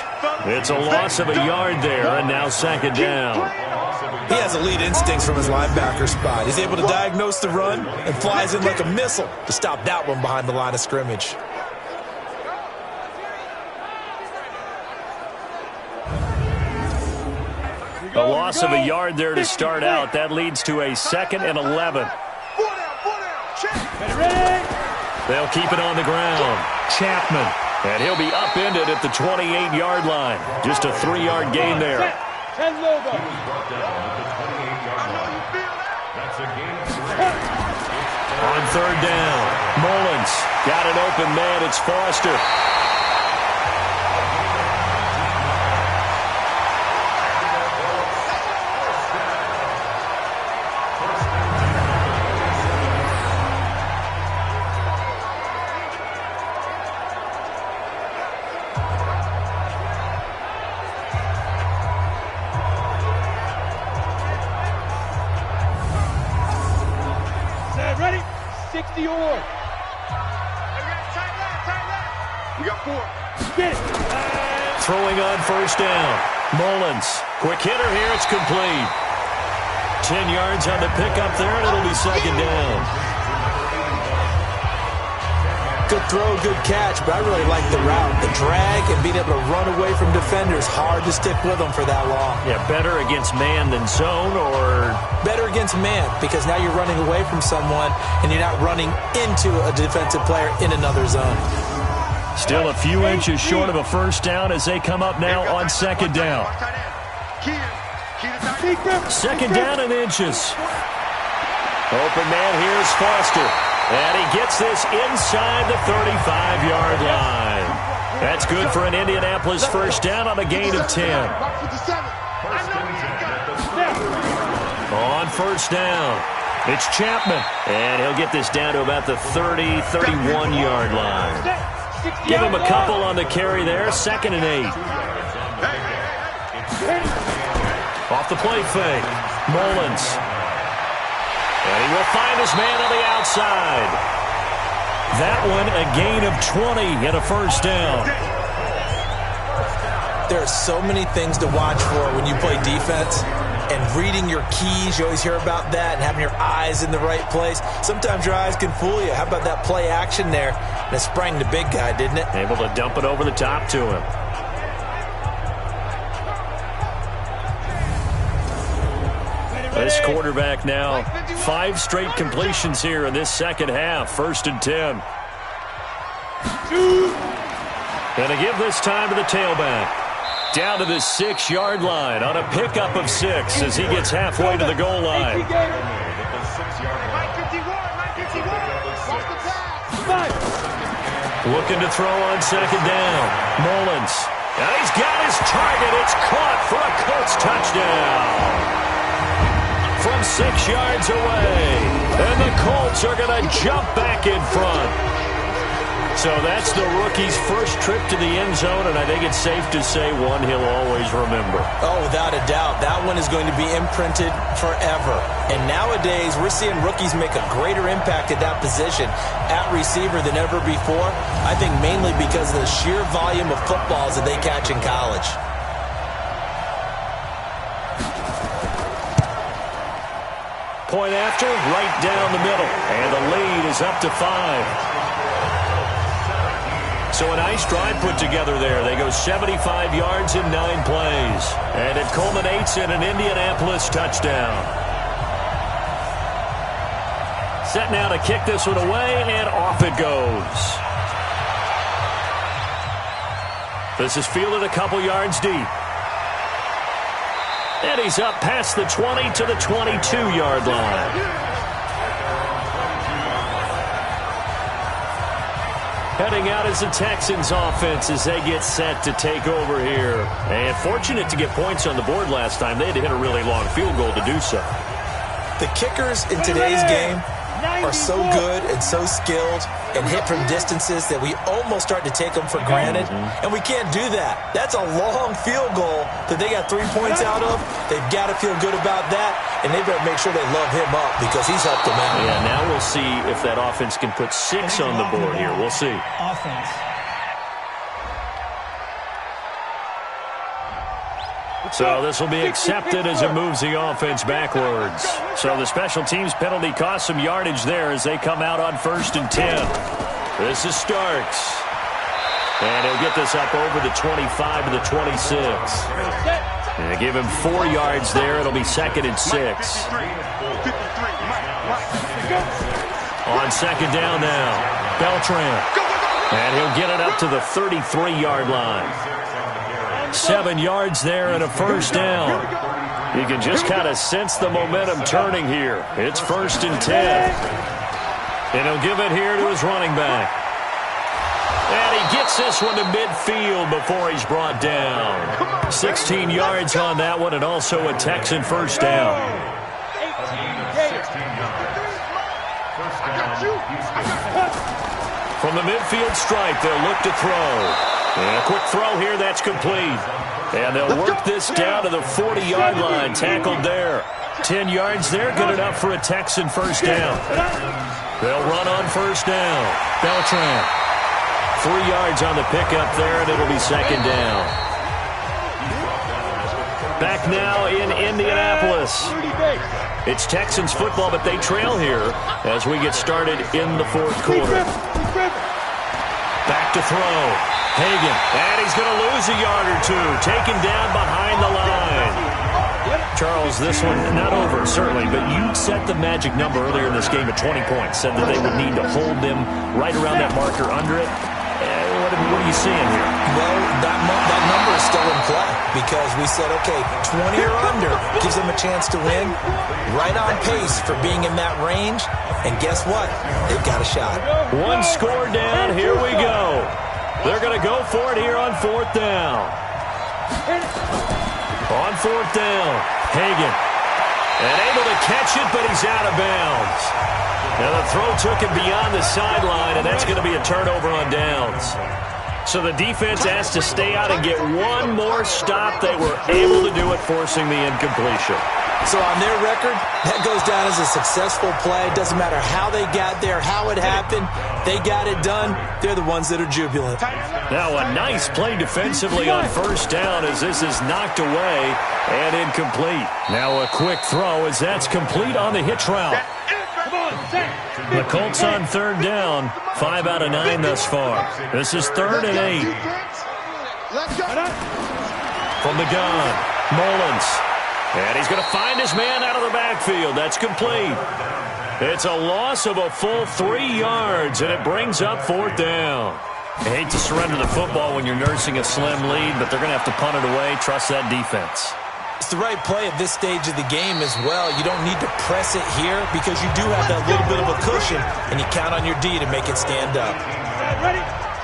It's a loss of a yard there, and now 2nd down. He has elite instincts from his linebacker spot. He's able to diagnose the run and flies in like a missile to stop that one behind the line of scrimmage. A loss of a yard there to start out. That leads to a 2nd and 11. They'll keep it on the ground. Chapman. And he'll be upended at the 28-yard line. Just a 3-yard gain there. On 3rd down, Mullins got an open man. It's Foster. Ready? 60 or. We got 4. Get it. Throwing on first down. Mullins. Quick hitter here. It's complete. 10 yards on the pickup there, and it'll be second down. Good throw, good catch, but I really like the route. The drag and being able to run away from defenders. Hard to stick with them for that long. Yeah, better against man than zone, or? Better against man, because now you're running away from someone and you're not running into a defensive player in another zone. Still a few inches short of a first down as they come up now on second down. Second down and inches. Open man here is Foster. And he gets this inside the 35-yard line. That's good for an Indianapolis first down on a gain of 10. On first down, it's Chapman. And he'll get this down to about the 30, 31-yard line. Give him a couple on the carry there. Second and 8. Off the play fake. Mullins. And he will find his man on the outside. That one a gain of 20 and a first down. There are so many things to watch for when you play defense. And reading your keys, you always hear about that, and having your eyes in the right place. Sometimes your eyes can fool you. How about that play action there? And it sprang the big guy, didn't it? Able to dump it over the top to him. This quarterback now, 5 straight completions here in this second half. First and 10. Going to give this time to the tailback. Down to the 6-yard line on a pickup of 6 as he gets halfway to the goal line. Looking to throw on second down. Mullins. And he's got his target. It's caught for a Colts touchdown. From 6 yards away. And the Colts are going to jump back in front. So that's the rookie's first trip to the end zone, and I think it's safe to say one he'll always remember. Oh, without a doubt. That one is going to be imprinted forever. And nowadays, we're seeing rookies make a greater impact at that position at receiver than ever before. I think mainly because of the sheer volume of footballs that they catch in college. Point after, right down the middle. And the lead is up to 5. So a nice drive put together there. They go 75 yards in 9 plays. And it culminates in an Indianapolis touchdown. Set now to kick this one away, and off it goes. This is fielded a couple yards deep. And he's up past the 20 to the 22-yard line. Heading out is the Texans offense as they get set to take over here. And fortunate to get points on the board last time. They had to hit a really long field goal to do so. The kickers in today's game are so good and so skilled and hit from distances that we almost start to take them for granted. And we can't do that. That's a long field goal that they got 3 points out of. They've got to feel good about that, and they better make sure they love him up because he's helped them out. Yeah, now we'll see if that offense can put 6 on the board here. We'll see. Offense. So this will be accepted as it moves the offense backwards. So the special teams penalty cost some yardage there as they come out on 1st and 10. This is Starks. And he'll get this up over the 25 to the 26. And they give him 4 yards there. It'll be 2nd and 6. On second down now, Beltran. And he'll get it up to the 33-yard line. 7 yards there and a first down. You can just kind of sense the momentum turning here. It's 1st and 10. And he'll give it here to his running back. And he gets this one to midfield before he's brought down. 16 yards on that one, and also a Texan first down. From the midfield stripe, they'll look to throw. And a quick throw here, that's complete. And they'll work this down to the 40-yard line, tackled there. 10 yards there, good enough for a Texan first down. They'll run on first down. Beltran 3 yards on the pickup there, and it'll be second down. Back now in Indianapolis. It's Texans football, but they trail here as we get started in the fourth quarter. Back to throw. Hagan, and he's going to lose a yard or two. Taken down behind the line. Charles, this one not over, certainly, but you set the magic number earlier in this game at 20 points. Said that they would need to hold them right around that marker under it. What are you seeing here? Well, that number is still in play because we said, okay, 20 or under gives them a chance to win. Right on pace for being in that range. And guess what? They've got a shot. One score down. Here we go. They're going to go for it here on fourth down. On fourth down, Hagan. And able to catch it, but he's out of bounds. Now the throw took him beyond the sideline, and that's going to be a turnover on downs. So the defense has to stay out and get one more stop. They were able to do it, forcing the incompletion. So on their record, that goes down as a successful play. It doesn't matter how they got there, how it happened. They got it done. They're the ones that are jubilant. Now a nice play defensively on first down as this is knocked away and incomplete. Now a quick throw as that's complete on the hitch route. The Colts on third down, 5 out of 9 thus far. This is 3rd and 8. From the gun, Mullins. And he's going to find his man out of the backfield. That's complete. It's a loss of a full 3 yards, and it brings up fourth down. I hate to surrender the football when you're nursing a slim lead, but they're going to have to punt it away. Trust that defense. It's the right play at this stage of the game as well. You don't need to press it here because you do have that little bit of a cushion, and you count on your D to make it stand up.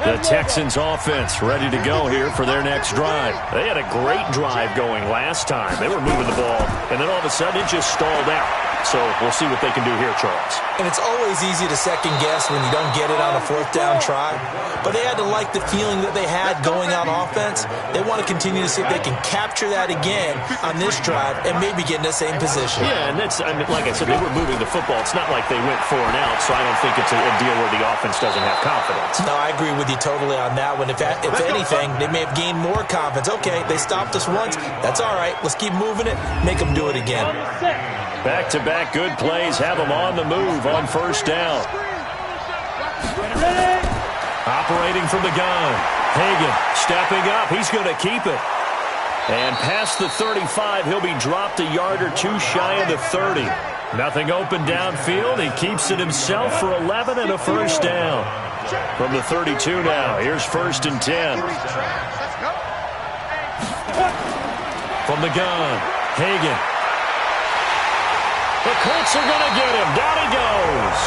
The Texans offense ready to go here for their next drive. They had a great drive going last time. They were moving the ball, and then all of a sudden it just stalled out. So we'll see what they can do here, Charles. And it's always easy to second guess when you don't get it on a fourth down try. But they had to like the feeling that they had going on offense. They want to continue to see if they can capture that again on this drive and maybe get in the same position. Yeah, and that's, I mean, like I said, they were moving the football. It's not like they went 4 and out, so I don't think it's a deal where the offense doesn't have confidence. No, I agree with you totally on that one. If anything, they may have gained more confidence. Okay, they stopped us once. That's all right. Let's keep moving it. Make them do it again. Back-to-back good plays have them on the move on first down. Operating from the gun. Hagan stepping up. He's going to keep it. And past the 35, he'll be dropped a yard or two shy of the 30. Nothing open downfield. He keeps it himself for 11 and a first down. From the 32 now, here's 1st and 10. From the gun, Hagan. The Colts are going to get him. Down he goes.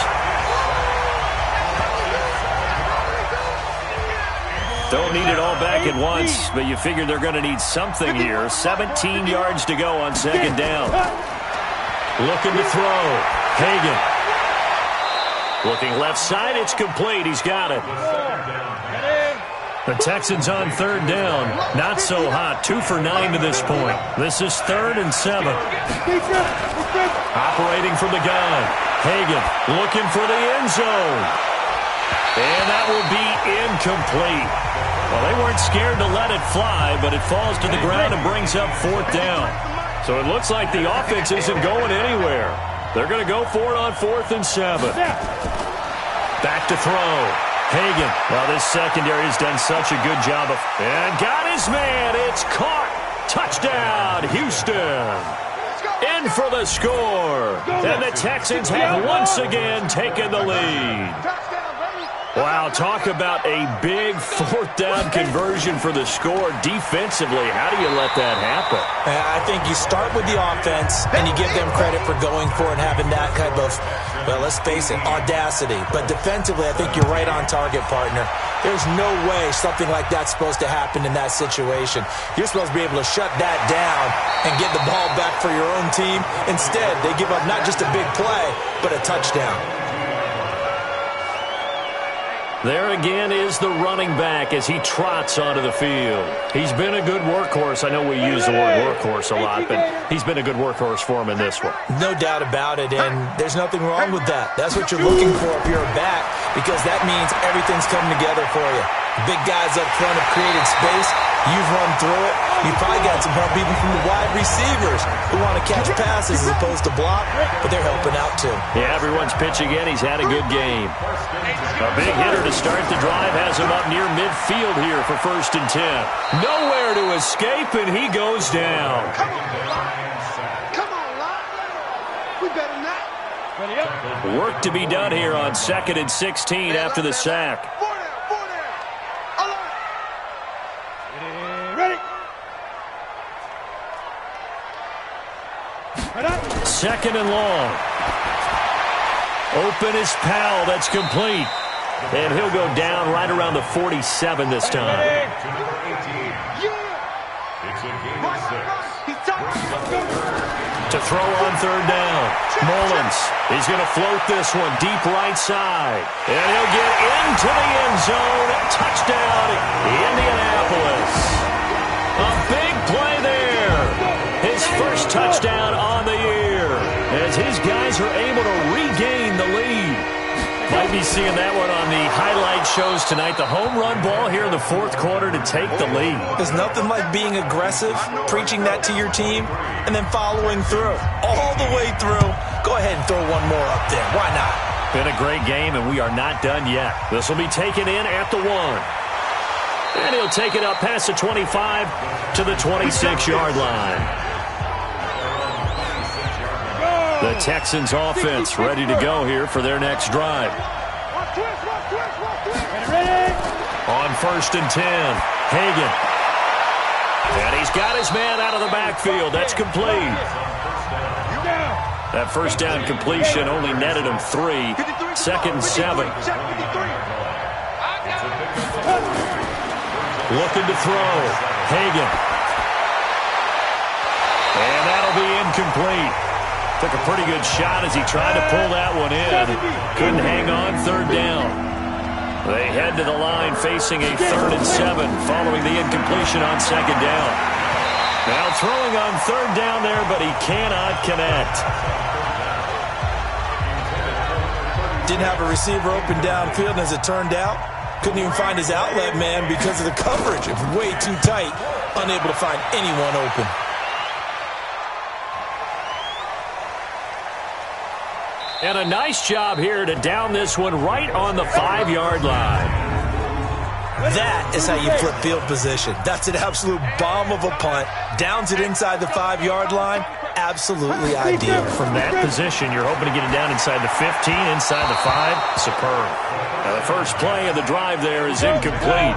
Don't need it all back at once, but you figure they're going to need something here. 17 yards to go on second down. Looking to throw. Hagan. Looking left side. It's complete. He's got it. The Texans on third down. Not so hot. 2 for 9 to this point. This is 3rd and 7. Operating from the gun. Hagan looking for the end zone. And that will be incomplete. Well, they weren't scared to let it fly, but it falls to the ground and brings up fourth down. So it looks like the offense isn't going anywhere. They're going to go for it on 4th and 7. Back to throw. Hagan. Well, this secondary has done such a good job of... And got his man. It's caught. Touchdown, Houston. In for the score. And the Texans have once again taken the lead. Wow, talk about a big 4th down conversion for the score defensively. How do you let that happen? I think you start with the offense, and you give them credit for going for it and having that type of, well, let's face it, audacity. But defensively, I think you're right on target, partner. There's no way something like that's supposed to happen in that situation. You're supposed to be able to shut that down and get the ball back for your own team. Instead, they give up not just a big play, but a touchdown. There again is the running back as he trots onto the field. He's been a good workhorse. I know we use the word workhorse a lot, but he's been a good workhorse for him in this one. No doubt about it, and there's nothing wrong with that. That's what you're looking for if you're a back, because that means everything's coming together for you. Big guys up front have created space. You've run through it. You've probably got some help even from the wide receivers who want to catch passes as opposed to block, but they're helping out too. Yeah, everyone's pitching in. He's had a good game. A big hitter to start the drive has him up near midfield here for 1st and 10. Nowhere to escape, and he goes down. Come on, Lions. Come on, Lions. We better not. Ready up. Work to be done here on 2nd and 16 after the sack. Four down. Alert. Ready. Right up. 2nd and long. Open is Powell. That's complete. And he'll go down right around the 47 this time. To throw on 3rd down. Mullins. He's going to float this one deep right side. And he'll get into the end zone. Touchdown, Indianapolis. A big play there. His first touchdown on the year as his guys are able to regain the lead. Might be seeing that one on the highlight shows tonight. The home run ball here in the 4th quarter to take the lead. There's nothing like being aggressive, preaching that to your team, and then following through. All the way through. Go ahead and throw one more up there. Why not? Been a great game, and we are not done yet. This will be taken in at the 1. And he'll take it up past the 25 to the 26-yard line. The Texans offense ready to go here for their next drive. On 1st and 10, Hagan. And he's got his man out of the backfield. That's complete. That first down completion only netted him 3. 2nd and 7. Looking to throw. Hagan. And that'll be incomplete. Took a pretty good shot as he tried to pull that one in. Couldn't hang on 3rd down. They head to the line facing a 3rd and 7 following the incompletion on 2nd down. Now throwing on 3rd down there, but he cannot connect. Didn't have a receiver open downfield, and as it turned out, couldn't even find his outlet man because of the coverage. It was way too tight, unable to find anyone open. And a nice job here to down this one right on the 5-yard line. That is how you flip field position. That's an absolute bomb of a punt. Downs it inside the 5-yard line. Absolutely ideal. From that position, you're hoping to get it down inside the 15, inside the 5. Superb. Now the first play of the drive there is incomplete.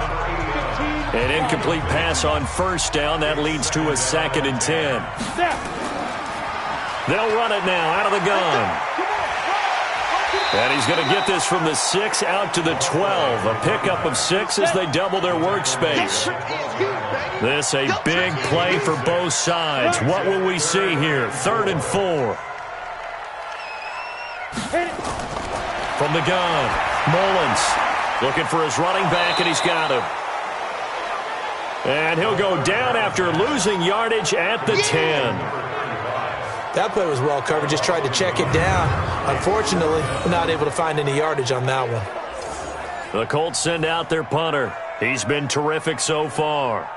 An incomplete pass on 1st down. That leads to a 2nd and 10. They'll run it now out of the gun. And he's going to get this from the 6 out to the 12. A pickup of 6 as they double their workspace. This a big play for both sides. What will we see here? 3rd and 4. From the gun, Mullins looking for his running back, and he's got him. And he'll go down after losing yardage at the 10. That play was well covered. Just tried to check it down. Unfortunately, not able to find any yardage on that one. The Colts send out their punter. He's been terrific so far.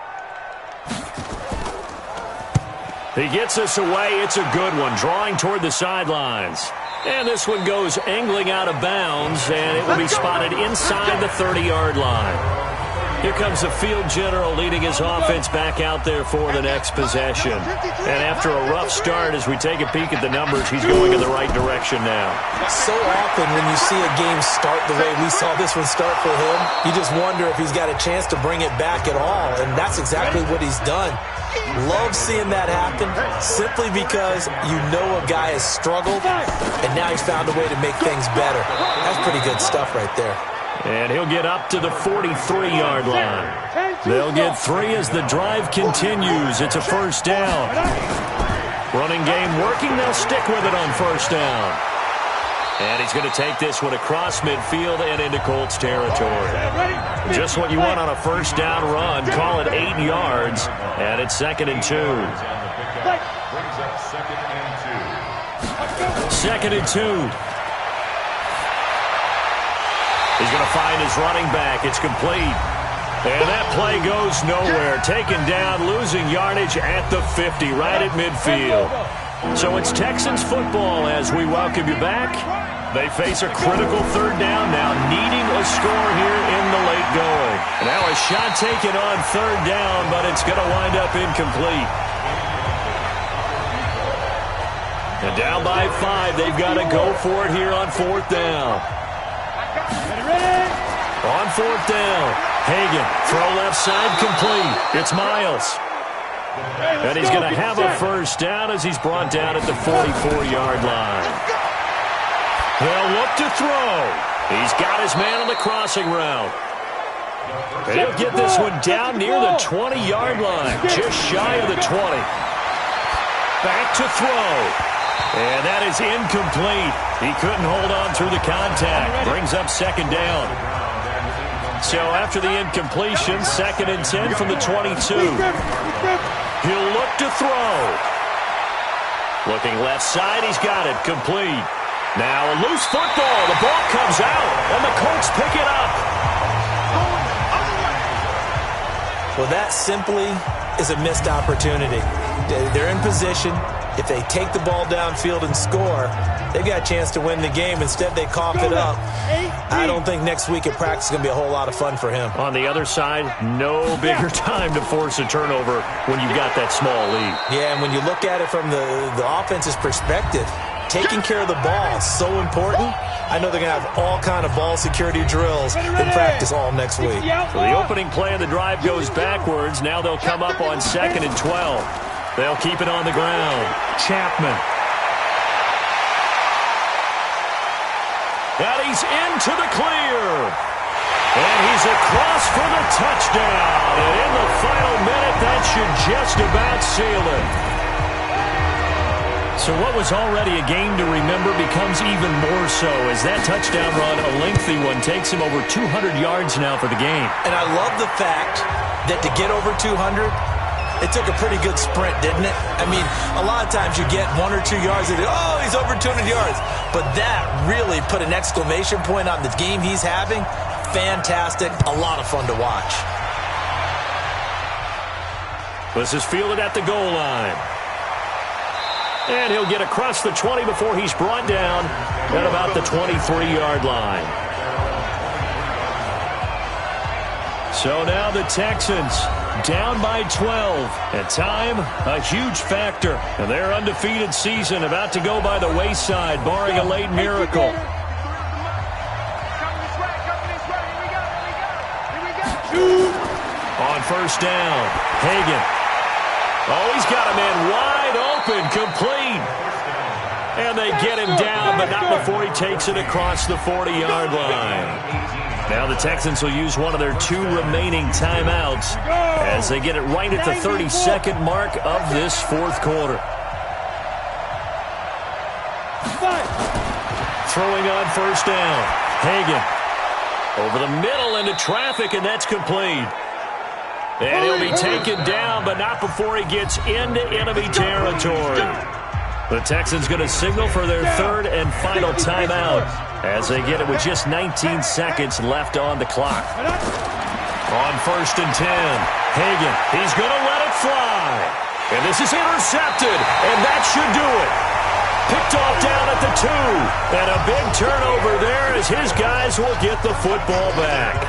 He gets us away. It's a good one, drawing toward the sidelines. And this one goes angling out of bounds, and it will be spotted inside the 30-yard line. Here comes the field general leading his offense back out there for the next possession. And after a rough start, as we take a peek at the numbers, he's going in the right direction now. So often when you see a game start the way we saw this one start for him, you just wonder if he's got a chance to bring it back at all. And that's exactly what he's done. Love seeing that happen simply because you know a guy has struggled, and now he's found a way to make things better. That's pretty good stuff right there. And he'll get up to the 43-yard line. They'll get 3 as the drive continues. It's a 1st down. Running game working. They'll stick with it on 1st down. And he's going to take this one across midfield and into Colts territory. Just what you want on a first down run. Call it 8 yards, and it's 2nd and 2. Second and 2. He's going to find his running back. It's complete. And that play goes nowhere. Taken down, losing yardage at the 50, right at midfield. So it's Texans football as we welcome you back. They face a critical 3rd down now, needing a score here in the late going. Now a shot taken on 3rd down, but it's going to wind up incomplete. And down by 5, they've got to go for it here on 4th down. On 4th down, Hagan, throw left side, complete. It's Miles. And he's going to have a first down as he's brought down at the 44-yard line. They'll look to throw. He's got his man on the crossing route. And he'll get this one down near the 20-yard line, just shy of the 20. Back to throw. And that is incomplete. He couldn't hold on through the contact. Brings up 2nd down. So after the incompletion, 2nd and 10 from the 22. He'll look to throw. Looking left side, he's got it. Complete. Now a loose football. The ball comes out, and the Colts pick it up. Well, that simply is a missed opportunity. They're in position. If they take the ball downfield and score, they've got a chance to win the game. Instead, they cough it up. I don't think next week at practice is going to be a whole lot of fun for him. On the other side, no bigger time to force a turnover when you've got that small lead. Yeah, and when you look at it from the offense's perspective, taking care of the ball is so important. I know they're going to have all kind of ball security drills in practice all next week. So the opening play of the drive goes backwards. Now they'll come up on 2nd and 12. They'll keep it on the ground. Chapman. And he's into the clear. And he's across for the touchdown. And in the final minute, that should just about seal it. So what was already a game to remember becomes even more so as that touchdown run, a lengthy one, takes him over 200 yards now for the game. And I love the fact that to get over 200, it took a pretty good sprint, didn't it? I mean, a lot of times you get 1 or 2 yards and oh, he's over 200 yards. But that really put an exclamation point on the game he's having. Fantastic. A lot of fun to watch. This is fielded at the goal line. And he'll get across the 20 before he's brought down at about the 23-yard line. So now the Texans down by 12. And time, a huge factor. And their undefeated season about to go by the wayside, barring a late miracle. On first down, Hagan. Oh, he's got a man wide open, complete. And they get him down, but not before he takes it across the 40-yard line. Now the Texans will use one of their 2 remaining timeouts as they get it right at the 32nd mark of this 4th quarter. Throwing on first down, Hagan. Over the middle into traffic, and that's complete. And he'll be taken down, but not before he gets into enemy territory. The Texans going to signal for their 3rd and final timeout as they get it with just 19 seconds left on the clock. On first and 10, Hagan, he's going to let it fly. And this is intercepted, and that should do it. Picked off down at the 2, and a big turnover there as his guys will get the football back.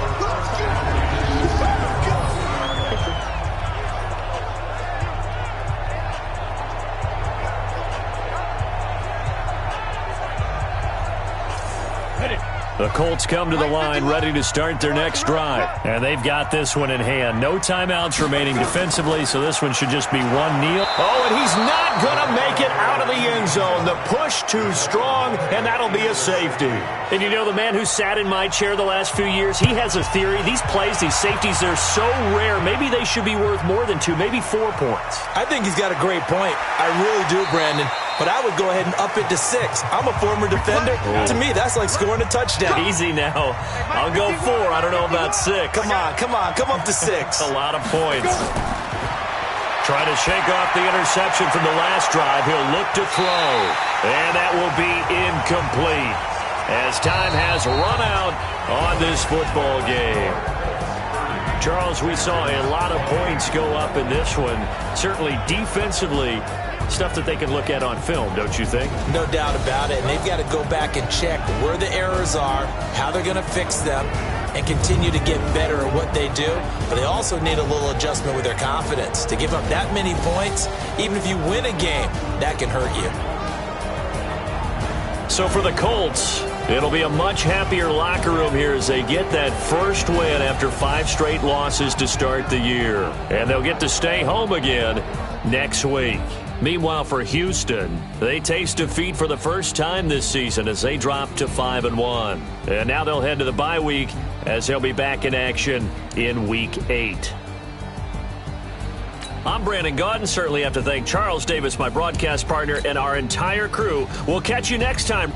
The Colts come to the line ready to start their next drive. And they've got this one in hand. No timeouts remaining defensively, so this one should just be one kneel. Oh, and he's not going to make it out of the end zone. The push too strong, and that'll be a safety. And you know, the man who sat in my chair the last few years, he has a theory. These plays, these safeties, they're so rare. Maybe they should be worth more than 2, maybe 4 points. I think he's got a great point. I really do, Brandon. But I would go ahead and up it to 6. I'm a former defender. To me, that's like scoring a touchdown. Easy now. I'll go 4. I don't know about 6. Come on. Come up to 6. A lot of points. Trying to shake off the interception from the last drive. He'll look to throw. And that will be incomplete, as time has run out on this football game. Charles, we saw a lot of points go up in this one. Certainly defensively, stuff that they can look at on film, don't you think? No doubt about it. And they've got to go back and check where the errors are, how they're going to fix them, and continue to get better at what they do. But they also need a little adjustment with their confidence. To give up that many points, even if you win a game, that can hurt you. So for the Colts, it'll be a much happier locker room here as they get that first win after 5 straight losses to start the year. And they'll get to stay home again next week. Meanwhile, for Houston, they taste defeat for the first time this season as they drop to 5-1. And now they'll head to the bye week as they'll be back in action in Week 8. I'm Brandon Gaudin. Certainly have to thank Charles Davis, my broadcast partner, and our entire crew. We'll catch you next time.